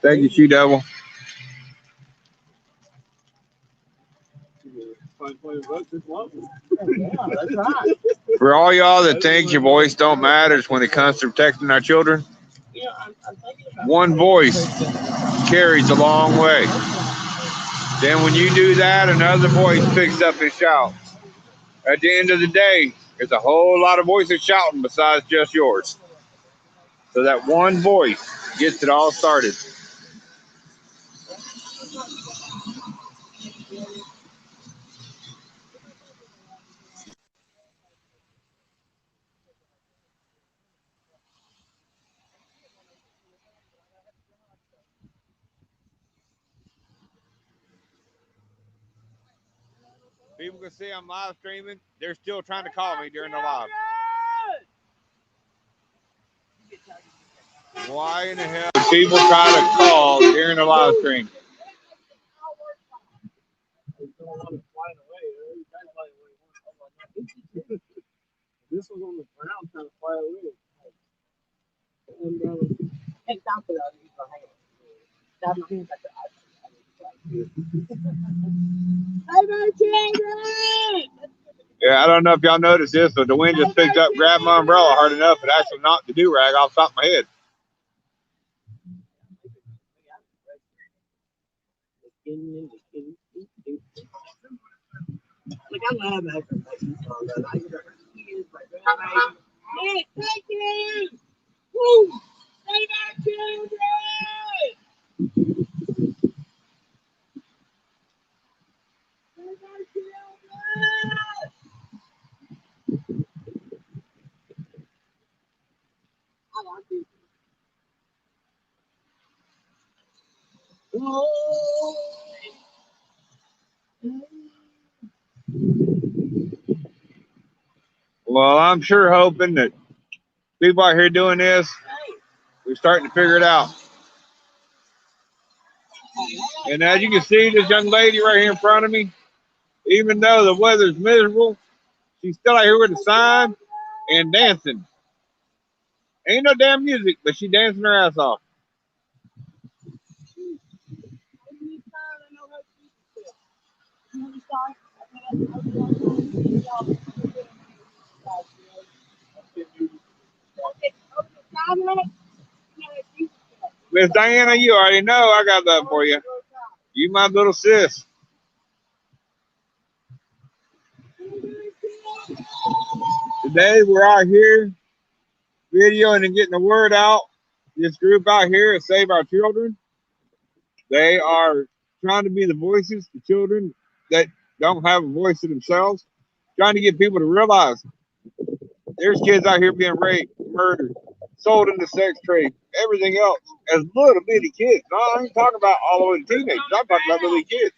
Thank you, She Devil. That's right. For all y'all that think your voice don't matter when it comes to protecting our children, I'm thinking about one voice carries a long way. Then when you do that, another voice picks up and shouts. At the end of the day, there's a whole lot of voices shouting besides just yours. So that one voice gets it all started. People can see I'm live streaming. They're still trying to call me during the live. Why in the hell do people try to call during the live stream? This was on the ground trying to fly away. And Hey, stop it. I'll use my hand. Stop my hand back there. Save our children! Yeah, I don't know if y'all noticed this, but the wind just picked up, grabbed my umbrella hard enough, it actually knocked the do-rag off the top of my head. Like, I love having Nick, thank you! Woo! Save our children! Save our children! I like it. Whoa! Well, I'm sure hoping that people out here doing this, we're starting to figure it out. And as you can see, this young lady right here in front of me, even though the weather's miserable, she's still out here with a sign and dancing. Ain't no damn music, but she dancing her ass off. Miss Diana, you already know I got that for you. You my little sis. Today we're out here videoing and getting the word out. This group out here is Save Our Children. They are trying to be the voices for children that don't have a voice to themselves, trying to get people to realize there's kids out here being raped, murdered, sold into sex trade, everything else, as little bitty kids. No, I ain't talking about all the way to teenagers. I'm talking about little kids.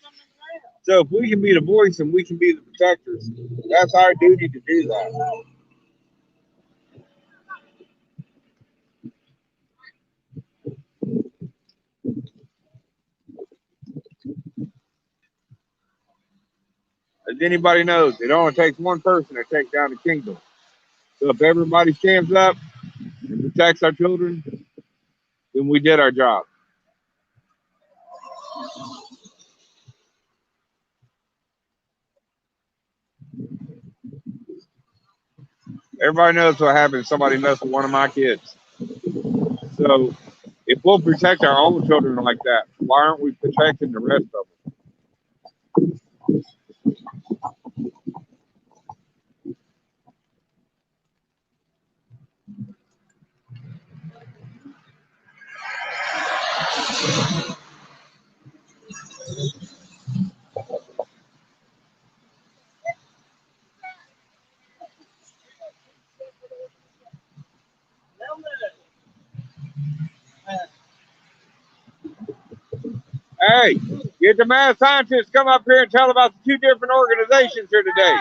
So if we can be the voice and we can be the protectors, that's our duty to do that. As anybody knows, it only takes one person to take down the kingdom. So if everybody stands up and protects our children, then we did our job. Everybody knows what happens if somebody messes with one of my kids. So if we'll protect our own children like that, why aren't we protecting the rest of them? Hey, get the mad scientists come up here and tell about the two different organizations here today.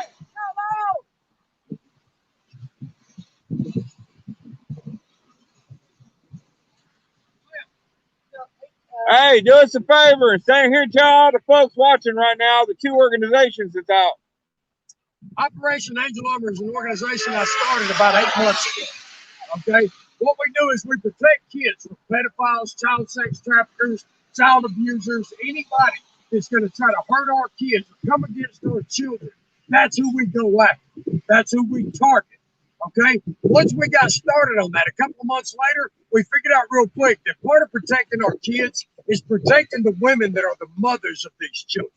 Hey, do us a favor and stand here and tell all the folks watching right now the two organizations that's out. Operation Angel Armor is an organization I started about 8 months ago. Okay? What we do is we protect kids from pedophiles, child sex traffickers, child abusers, anybody that's going to try to hurt our kids or come against our children. That's who we go after. That's who we target. Okay? Once we got started on that, a couple of months later, we figured out real quick that part of protecting our kids is protecting the women that are the mothers of these children.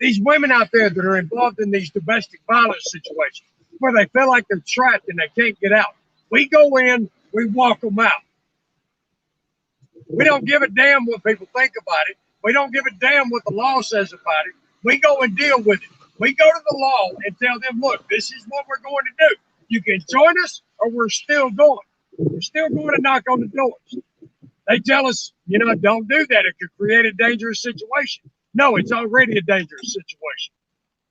These women out there that are involved in these domestic violence situations where they feel like they're trapped and they can't get out. We go in, we walk them out. We don't give a damn what people think about it. We don't give a damn what the law says about it. We go and deal with it. We go to the law and tell them, look, this is what we're going to do. You can join us or we're still going. We're still going to knock on the doors. They tell us, you know, don't do that. It could create a dangerous situation. No, it's already a dangerous situation.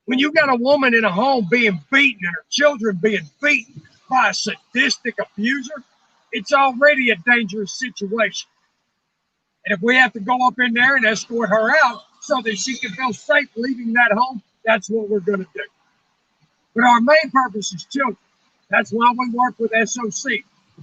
When you got a woman in a home being beaten and her children being beaten by a sadistic abuser, it's already a dangerous situation. And if we have to go up in there and escort her out so that she can feel safe leaving that home, that's what we're going to do. But our main purpose is children. That's why we work with SOC,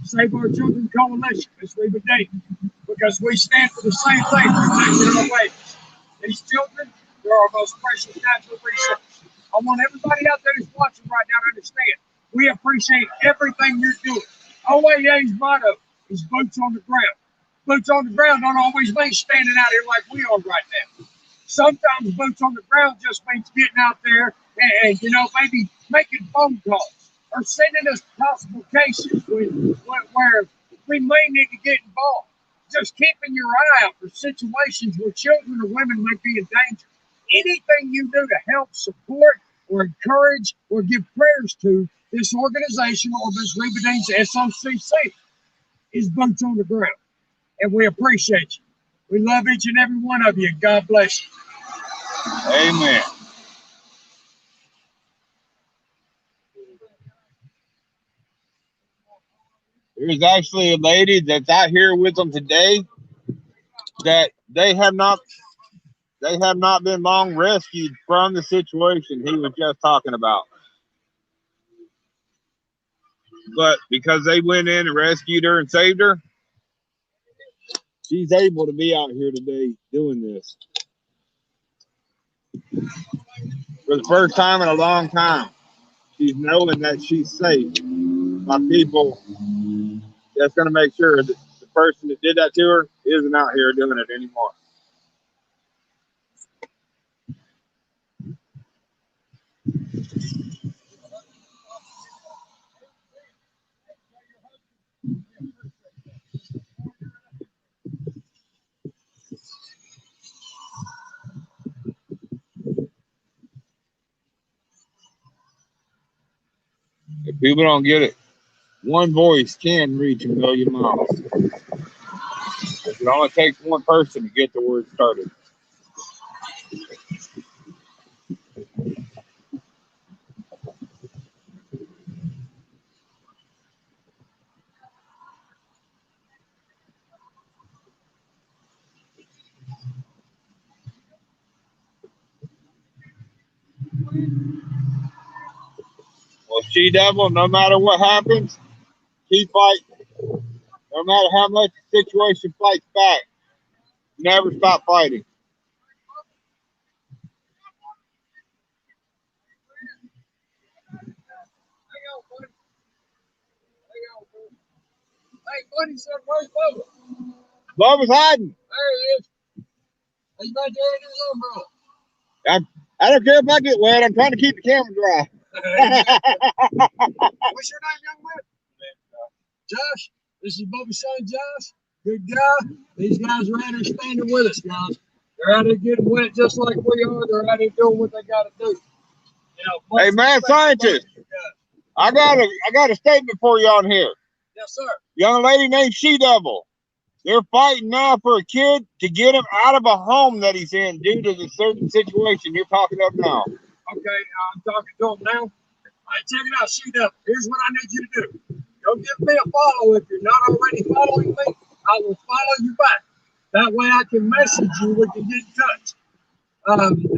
Save Our Children Coalition, Ms. Reba Dayton, because we stand for the same thing, protecting our babies. These children, they're our most precious natural resource. I want everybody out there that's watching right now to understand, we appreciate everything you're doing. OAA's motto is boots on the ground. Boots on the ground don't always mean standing out here like we are right now. Sometimes boots on the ground just means getting out there and you know, maybe making phone calls or sending us possible cases where we may need to get involved. Just keeping your eye out for situations where children or women might be in danger. Anything you do to help support or encourage or give prayers to this organization or Ms. Reba Dayton's SOCC is boots on the ground. And we appreciate you. We love each and every one of you. God bless you. Amen. There's actually a lady that's out here with them today that they have not been long rescued from the situation he was just talking about. But because they went in and rescued her and saved her, she's able to be out here today doing this. For the first time in a long time, she's knowing that she's safe by people that's going to make sure that the person that did that to her isn't out here doing it anymore. If people don't get it, one voice can reach a million miles. It only takes one person to get the word started. Well, She-Devil, no matter what happens, keep fighting. No matter how much the situation fights back, never stop fighting. Hey, buddy, said, where's Bubba? Bubba's hiding. There he is. He's right there in his umbrella. I don't care if I get wet. I'm trying to keep the camera dry. What's your name, young man? Josh. This is Bubba's son, Josh. Good guy. These guys are out there standing with us, guys. They're out there getting wet just like we are. They're out there doing what they got to do. You know, Hey, man, scientist. I got a statement for you on here. Yes, sir. Young lady named She-Devil They're fighting now for a kid to get him out of a home that he's in due to the certain situation you're talking of now. Okay, I'm talking to him now. All right, check it out, C-Dub. Here's what I need you to do. Go give me a follow. If you're not already following me, I will follow you back. That way I can message you. We can get in touch.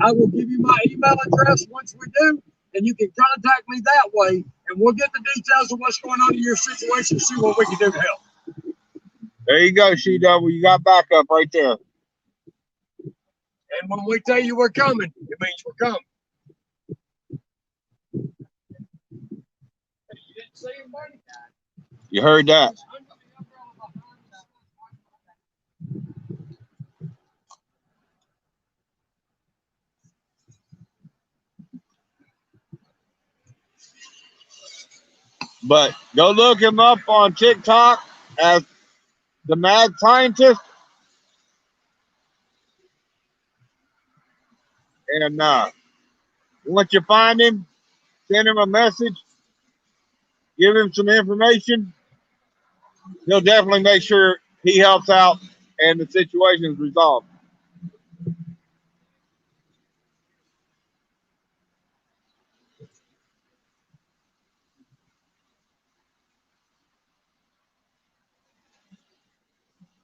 I will give you my email address once we do, and you can contact me that way, and we'll get the details of what's going on in your situation, see what we can do to help. There you go, CW. You got backup right there. And when we tell you we're coming, it means we're coming. You heard that. But go look him up on TikTok as the Mad Scientist. And once you find him, send him a message, give him some information. He'll definitely make sure he helps out and the situation is resolved.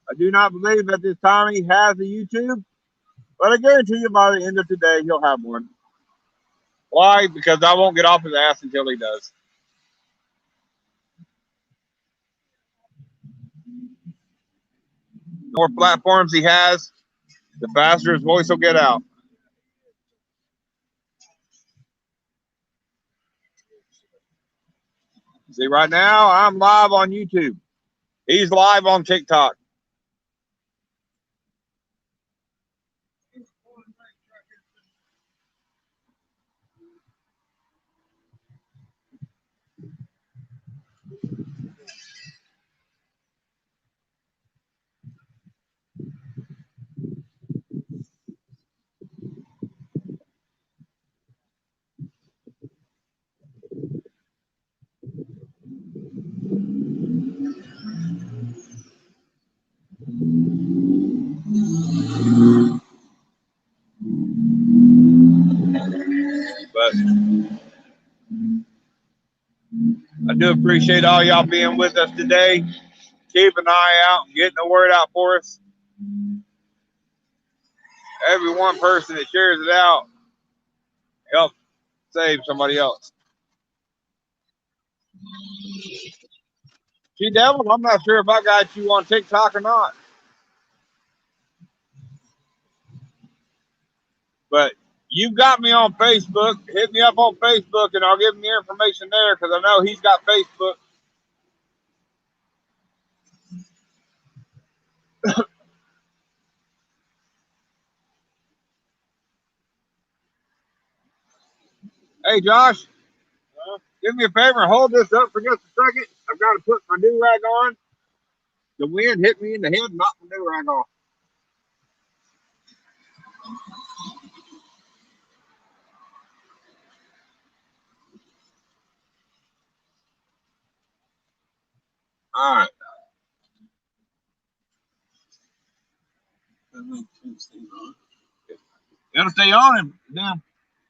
I do not believe at this time he has a YouTube, but I guarantee you by the end of today he'll have one. Why? Because I won't get off his ass until he does. The more platforms he has, the faster his voice will get out. See, right now I'm live on YouTube. He's live on TikTok. But I do appreciate all y'all being with us today. Keep an eye out, getting the word out for us. Every one person that shares it out helps save somebody else. She Devil, I'm not sure if I got you on TikTok or not. But you've got me on Facebook. Hit me up on Facebook and I'll give him your information there because I know he's got Facebook. Hey, Josh, do me a favor and hold this up for just a second. I've got to put my do-rag on. The wind hit me in the head and knocked my do-rag off. All right. It'll stay on and damn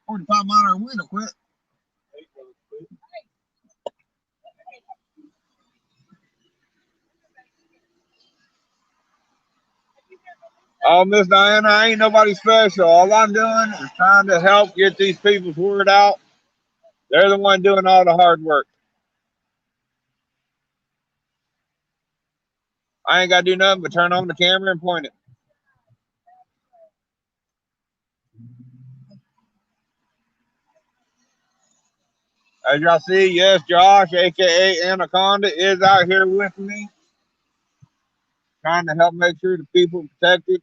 45-mile-an-hour wind will quit. Oh, Miss Diana, I ain't nobody special. All I'm doing is trying to help get these people's word out. They're the one doing all the hard work. I ain't got to do nothing but turn on the camera and point it. As y'all see, yes, Josh, a.k.a. Anaconda, is out here with me, trying to help make sure the people are protected.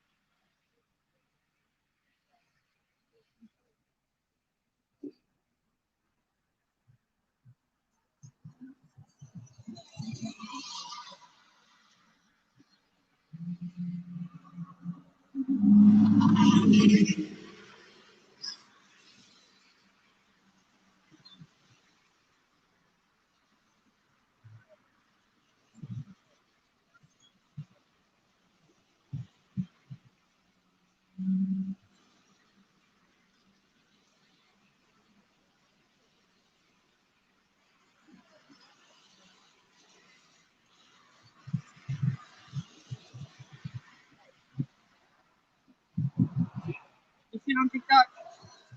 on TikTok?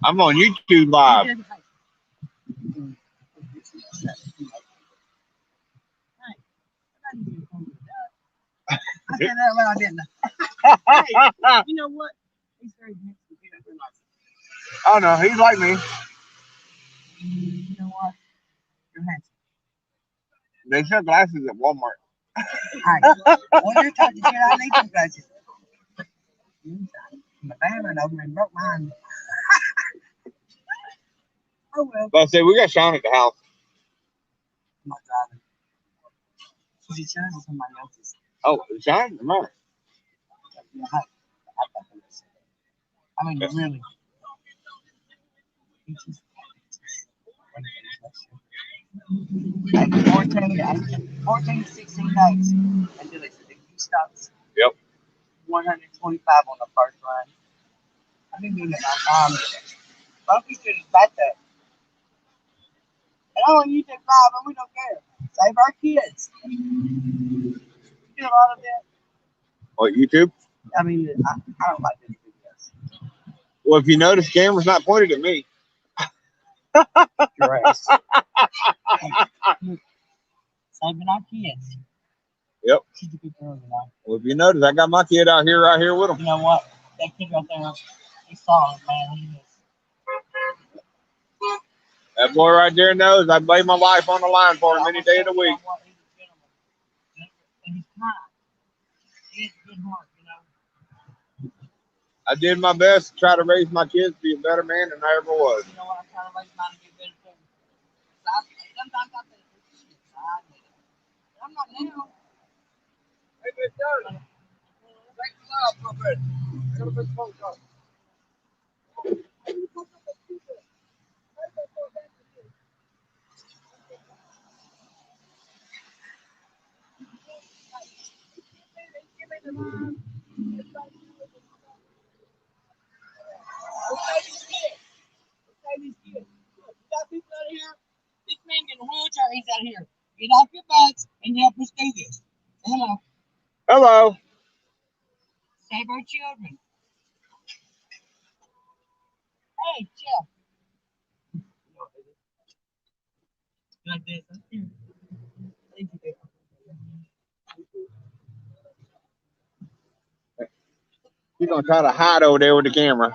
I'm on YouTube Live. Hey, I said that loud, didn't I? Hey, you know what? He's very handsome. Oh no, he's like me. You know what? You're handsome. They sell glasses at Walmart. Hey, when you're talking shit, I need some glasses. My van went over and broke mine. Oh well. But I said we got Sean at the house. I'm not driving. Is it yours or somebody else's? Oh, Sean? Come on. Yeah, hey, I mean, really. Like 14 to 16 days until it's the stops. Yep. 125 on the first run. I've been doing it all time. Bumpy should have back that. And I don't use that 5, and we don't care. Save our kids. You do a lot of that. What, YouTube? I mean, I don't like this videos. Well, if you notice, the camera's not pointed at me. Your ass. Saving our kids. Yep. She's a good girl, you know. Well, if you notice, I got my kid out here, right here with him. You know what? That kid right there, he saw it, man. He is. That boy right there knows I lay my life on the line for him any day of the week. And he's kind. He has a good heart, you know. I did my best to try to raise my kids to be a better man than I ever was. You know what? I'm trying to raise mine to be better too. Sometimes I think I'm not now. Hey, Big Dirty. Thanks a lot, my friend. Got a big phone call. This man in a wheelchair, he's out here. Get off your butts and help us do this. Hello. Hello. Save our children. Hey, Jeff. Like this. Thank you. He's going to try to hide over there with the camera.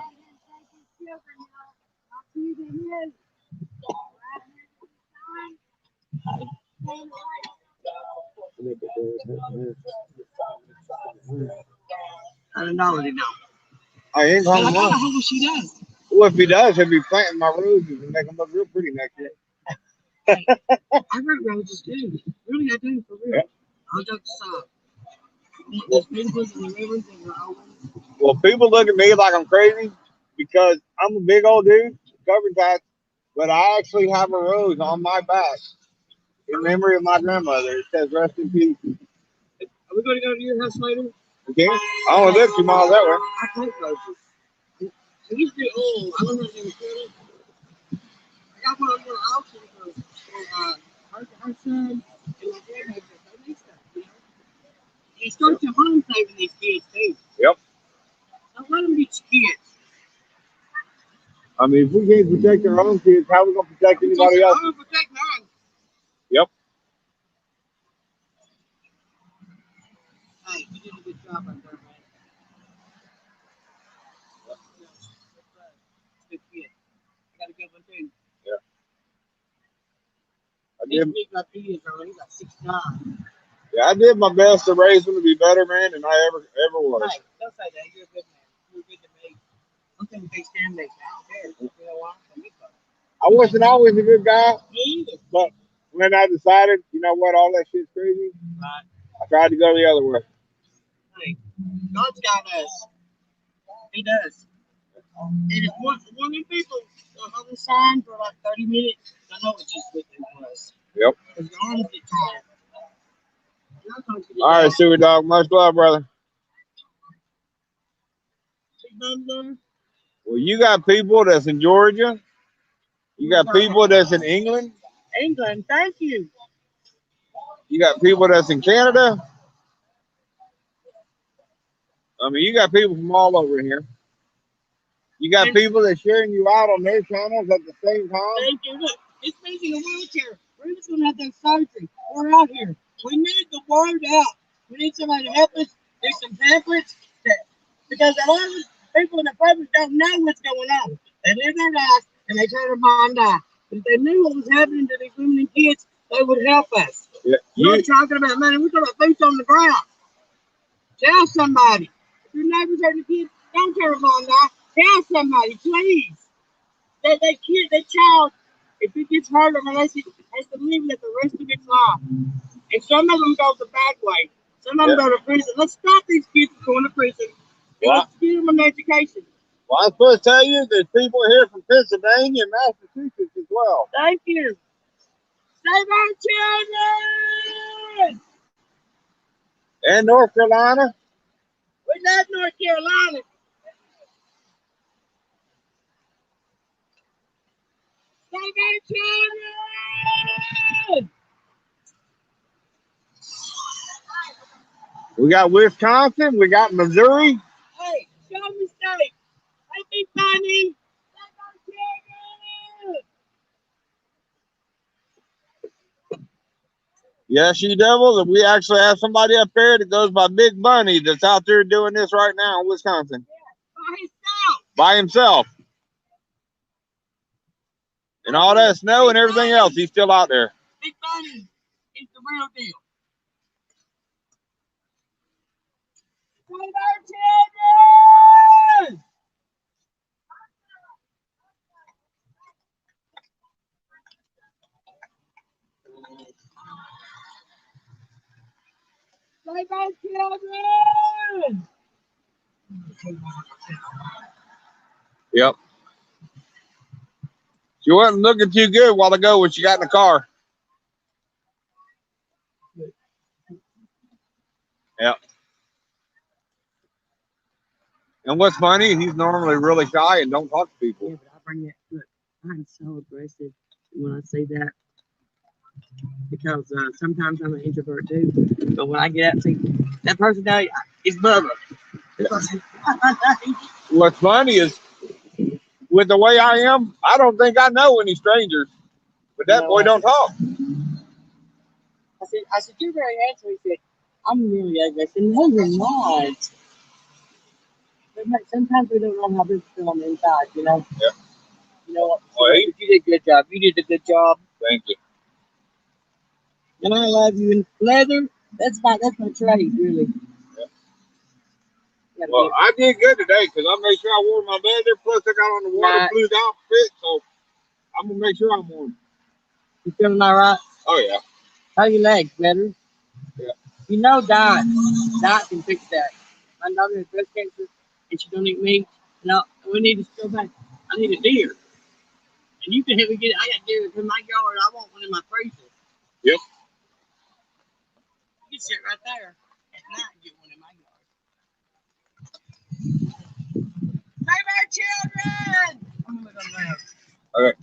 I don't already know. I ain't But I going kind of to. hope she does. Well, if he does, he'll be planting my roses and make them look real pretty next year. I heard roses too. Really, I do, for real. Yeah. I'll joke aside. There's pimples and the rivers and we're always. Well, people look at me like I'm crazy because I'm a big old dude, covered tats, but I actually have a rose on my back in memory of my grandmother. It says rest in peace. Are we going to go to your house later? Okay? I only live 2 miles that way. I plant roses. It used to be old. I don't know if they were good. I got one of the auction for her son and my dad has it. They need stuff, you know? And start your home saving these kids too. Yep. Don't let them be kids. I mean, if we can't protect our own kids, how are we going to protect anybody else? I'm going to protect mine. Yep. Hey, you did a good job right there, man. Good kid. I got a good one too. I He's did, big like he is, early. He's like 6'9". yeah, I did my best to raise him to be a better man than I ever was. Hey, don't say that. You're a good man. You're good to me. I'm thinking big stand next. I don't care. You know what? I wasn't always a good guy, Me either. but when I decided, you know what, all that shit's crazy, Right. I tried to go the other way. Hey, God's got us. He does. And if one of the people on the sign for like 30 minutes, I know it's just what it was. Yep. Because your arms get tired. All right, Super Dog. Much love, brother. Well, you got people that's in Georgia. You got people that's in England. England, thank you. You got people that's in Canada. I mean, you got people from all over here. You got people that sharing you out on their channels at the same time. Thank you. Look, this man's in a wheelchair. We're just gonna have to have surgery. We're out here. We need the word out. We need somebody to help us do some pamphlets because a lot of people in the public don't know what's going on. They live their lives and they turn a blind eye. If they knew what was happening to these women and kids, they would help us. Yeah, We're not talking about money. We're talking about boots on the ground. Tell somebody. If your neighbors hurting the kids, don't turn a blind eye. Tell somebody, please. That kid, that child, if it gets hurt or molested, has to live with the rest of its life. And some of them go the bad way. Some of them go to prison. Let's stop these kids from going to prison. And let's give them an education. Well, I'm supposed to tell you there's people here from Pennsylvania and Massachusetts as well. Thank you. Save our children! And North Carolina. We love North Carolina. Save our children! We got Wisconsin. We got Missouri. Hey, show me state. Let me funny. Save our children! Yes, you devils. And we actually have somebody up there that goes by Big Bunny that's out there doing this right now in Wisconsin. By himself. By himself. And all that snow and everything else, he's still out there. Big Bunny is the real deal. Save our children! Save our children! Yep. She wasn't looking too good a while ago when she got in the car. Yep. And what's funny, he's normally really shy and don't talk to people. Yeah, but I bring that. Look, I'm so aggressive when I say that because sometimes I'm an introvert too. But when I get out and see that personality, it's Bubba. What's funny is, with the way I am, I don't think I know any strangers. But that boy don't talk. I said, you're very handsome. He said, I'm really ugly. I said, no, you're not. Sometimes we don't know how people feel on the inside, you know? Yeah. You know what? Well, You did a good job. You did a good job. Thank you. And I love you. And leather, that's my trade, really. Yeah. Well, I did good today because I made sure I wore my leather. Plus, I got on the waterproof outfit, so I'm gonna make sure I'm warm. You feeling all right? Oh yeah. How are your legs, better? Yeah. You know, diet can fix that. My daughter has breast cancer, and she don't eat meat. No, we need to go back. I need a deer, and you can help me get it. I got deer in my yard. I want one in my freezer. Yep. You can sit right there at night and get one in my yard. Save our children! I'm gonna look on there. Okay.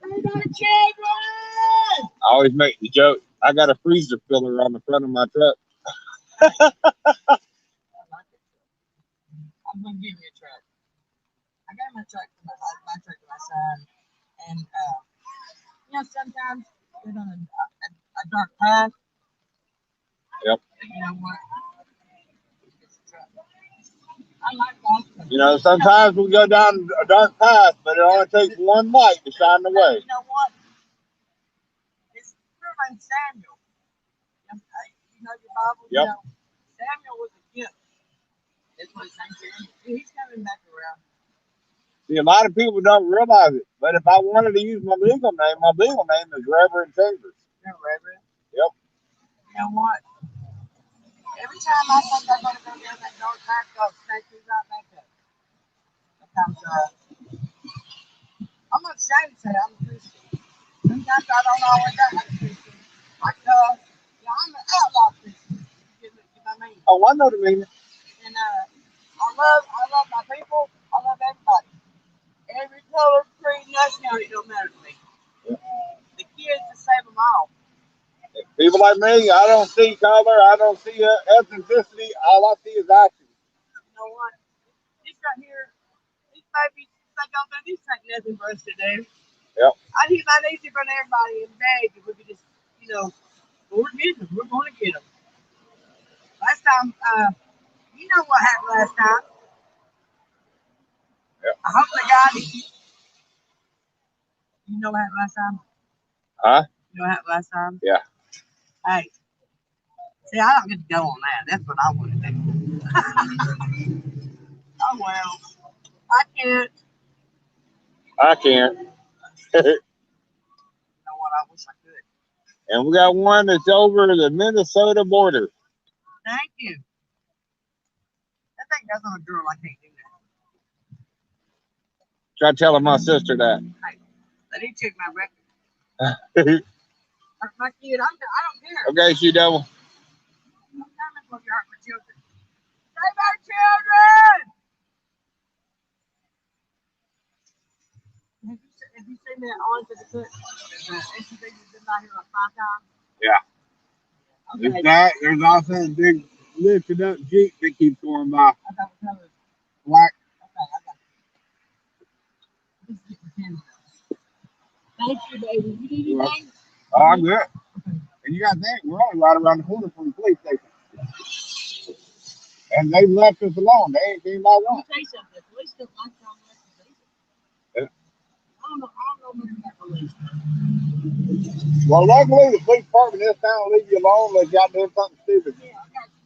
Save our children! I always make the joke. I got a freezer filler on the front of my truck. I like it. I'm gonna give you a truck. I got my truck for my son, and you know, sometimes we're on a dark path. Yep. And you know what? It's a truck. I like Boston. You know, sometimes we go down a dark path, but it only takes one light to shine the way. You know what? His real name's Samuel. You know your Bible? Yep. You know, Samuel was a gift. That's what his name's Samuel. He's coming back around. See, a lot of people don't realize it, but if I wanted to use my legal name is Reverend Chambers. You're a reverend. Yep. You know what? Every time I think I'm going to go down that dark path, God snakes me right back up. Sometimes, I'm not ashamed to say I'm a Christian. Sometimes I don't always act like a Christian. Like, I'm an outlaw Christian. You know what I mean? Oh, I know the meaning. And I love my people. I love everybody. Every color, creed, nationality, it don't matter to me. Yeah. The kids to save them all. People like me, I don't see color, I don't see ethnicity. All I see is action. You know what? This right here baby. They don't do this ain't nothing for us to do. Yep. I think that easy for everybody in bed if we could just, you know, we're getting them. We're going to get them. Last time, you know what happened last time. Yep. I hope they got it. You know what happened last time? Huh? You know what happened last time? Yeah. Hey. See, I don't get to go on that. That's what I want to do. Oh, well. I can't. I can. You know what? I wish I could. And we got one that's over the Minnesota border. Thank you. I think that's on a girl. I can't do that. Try telling my sister that. Hey, let me check my record. Okay, My kid, I don't care. She Devil. I'm coming for your heart for children. Save our children! Have you seen that on to the foot? SUV you've been out here like 5 times? Yeah. Okay. It's that. There's also a big lifted up Jeep that keeps going by. I got what color. Black. Okay, I got it. Let's get the camera. Thank you, baby. You need anything? Oh, I'm good. And you got to think, we're only right around the corner from the police station. And they left us alone. They ain't came by Let one. me tell you something. The police don't like y'all unless you say so. Yeah. I don't know much about police. Well, luckily, the police department this town will leave you alone unless y'all doing something stupid. Yeah, I got you.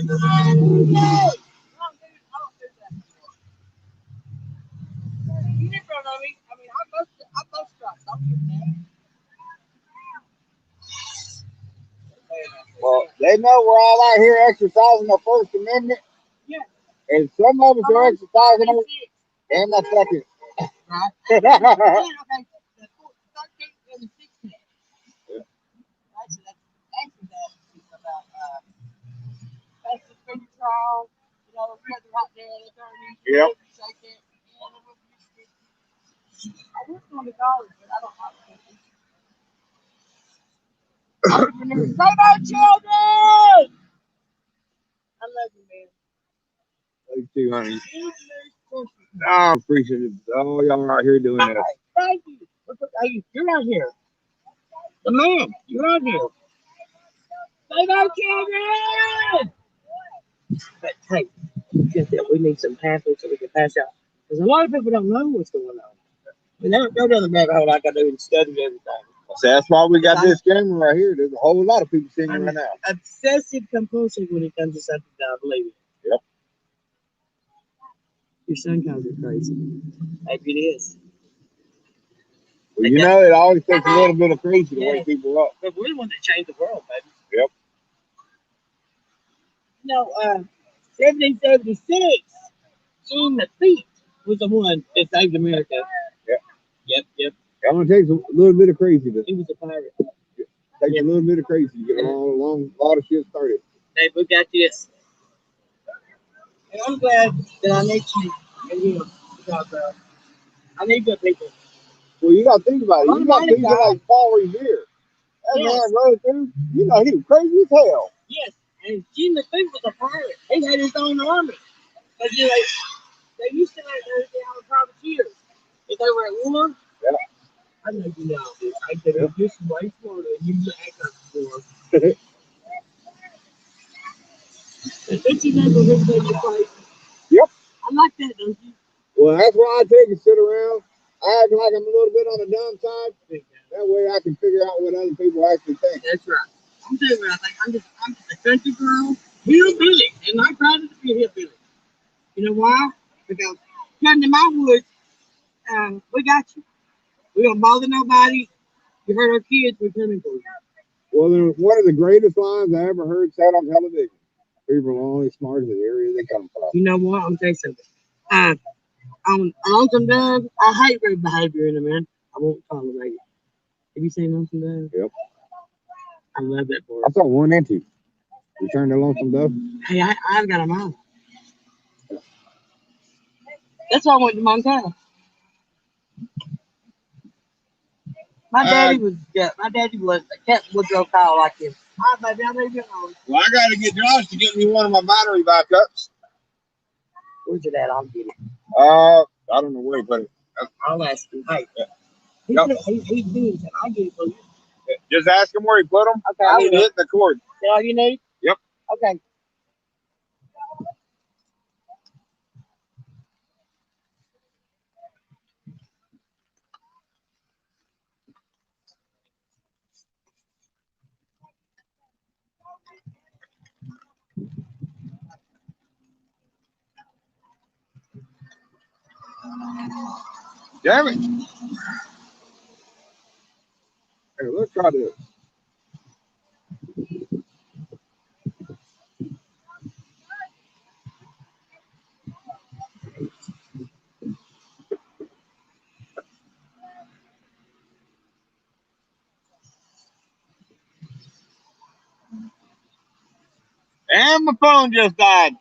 No, I don't do that. You didn't front of me. I mean, I both strikes. I'll give that. Well, they know we're all out here exercising the First Amendment. Yeah. And some of us are exercising it and my second. Right. Okay. The 13th and the 16th. Yeah. Actually, that's about that's the finger trial. You know, we had the right there, the attorney. Yep. Shake it. I wish on the dollars, but I don't like it. Save our children! I love you, man. Thank you, honey. I appreciate it. Oh, y'all are out here doing this. Thank you. Hey, you're out here. The man, you're out here. Save our children! But hey, just that we need some pamphlets so we can pass out. Because a lot of people don't know what's going on. And they're down the rabbit hole like I do and study everything. So that's why we got this camera right here. There's a whole lot of people seeing it right now. Obsessive compulsive when it comes to something that I believe in. Yep. Your son calls it crazy. Maybe it is. Well, you know, it always takes a little bit of crazy to wake people up. But we're the ones that changed the world, baby. Yep. You know, 1776, Jean Lafitte was the one that saved America. Yep. It only takes a little bit of crazy to He was a pirate. take a little bit of crazy to get a lot of shit started. Hey, we got this. And I'm glad that I met you and him because I need good people. Well, you got to think about it. You got people like Paul Revere. That man rode through. You know, he was crazy as hell. Yes, and Jean Lafitte was a pirate. He had his own army. But you know, they used to have those down privateers. If they were at war. Yeah. I know you know this. I said, you're just way smarter than you act like before. Don't you know the way you play? Yep. I like that, don't you? Well, that's why I take and sit around. I act like I'm a little bit on the dumb side. That way I can figure out what other people actually think. That's right. I'm telling you what I think. I'm just a country girl, hillbilly, and I'm proud to be a hillbilly. You know why? Because come to my woods, we got you. We don't bother nobody. You hurt our kids, we're coming for you. Well, then one of the greatest lines I ever heard said on television. People are only smart as the area they come from. You know what? I'm telling you something. On Lonesome Dove, I hate rude behavior in a man. I won't tolerate it. Have you seen Lonesome Dove? Yep. I love that boy. I saw 1 and 2. Return to Lonesome Dove. Hey, I've got a mom. That's why I went to Montana. My daddy was a Captain Woodrow Kyle like him. All right, baby, I'm ready to get home. Well, I got to get Josh to get me one of my battery backups. Where's it at? I'll get it. I don't know where he put it. I'll ask him. Hey, Yep. he's doing it. I get it for you. Just ask him where he put them. Okay, I I need will. to hit the cord. Is that all you need? Yep. Okay. Damn it. Hey, let's try this. And my phone just died.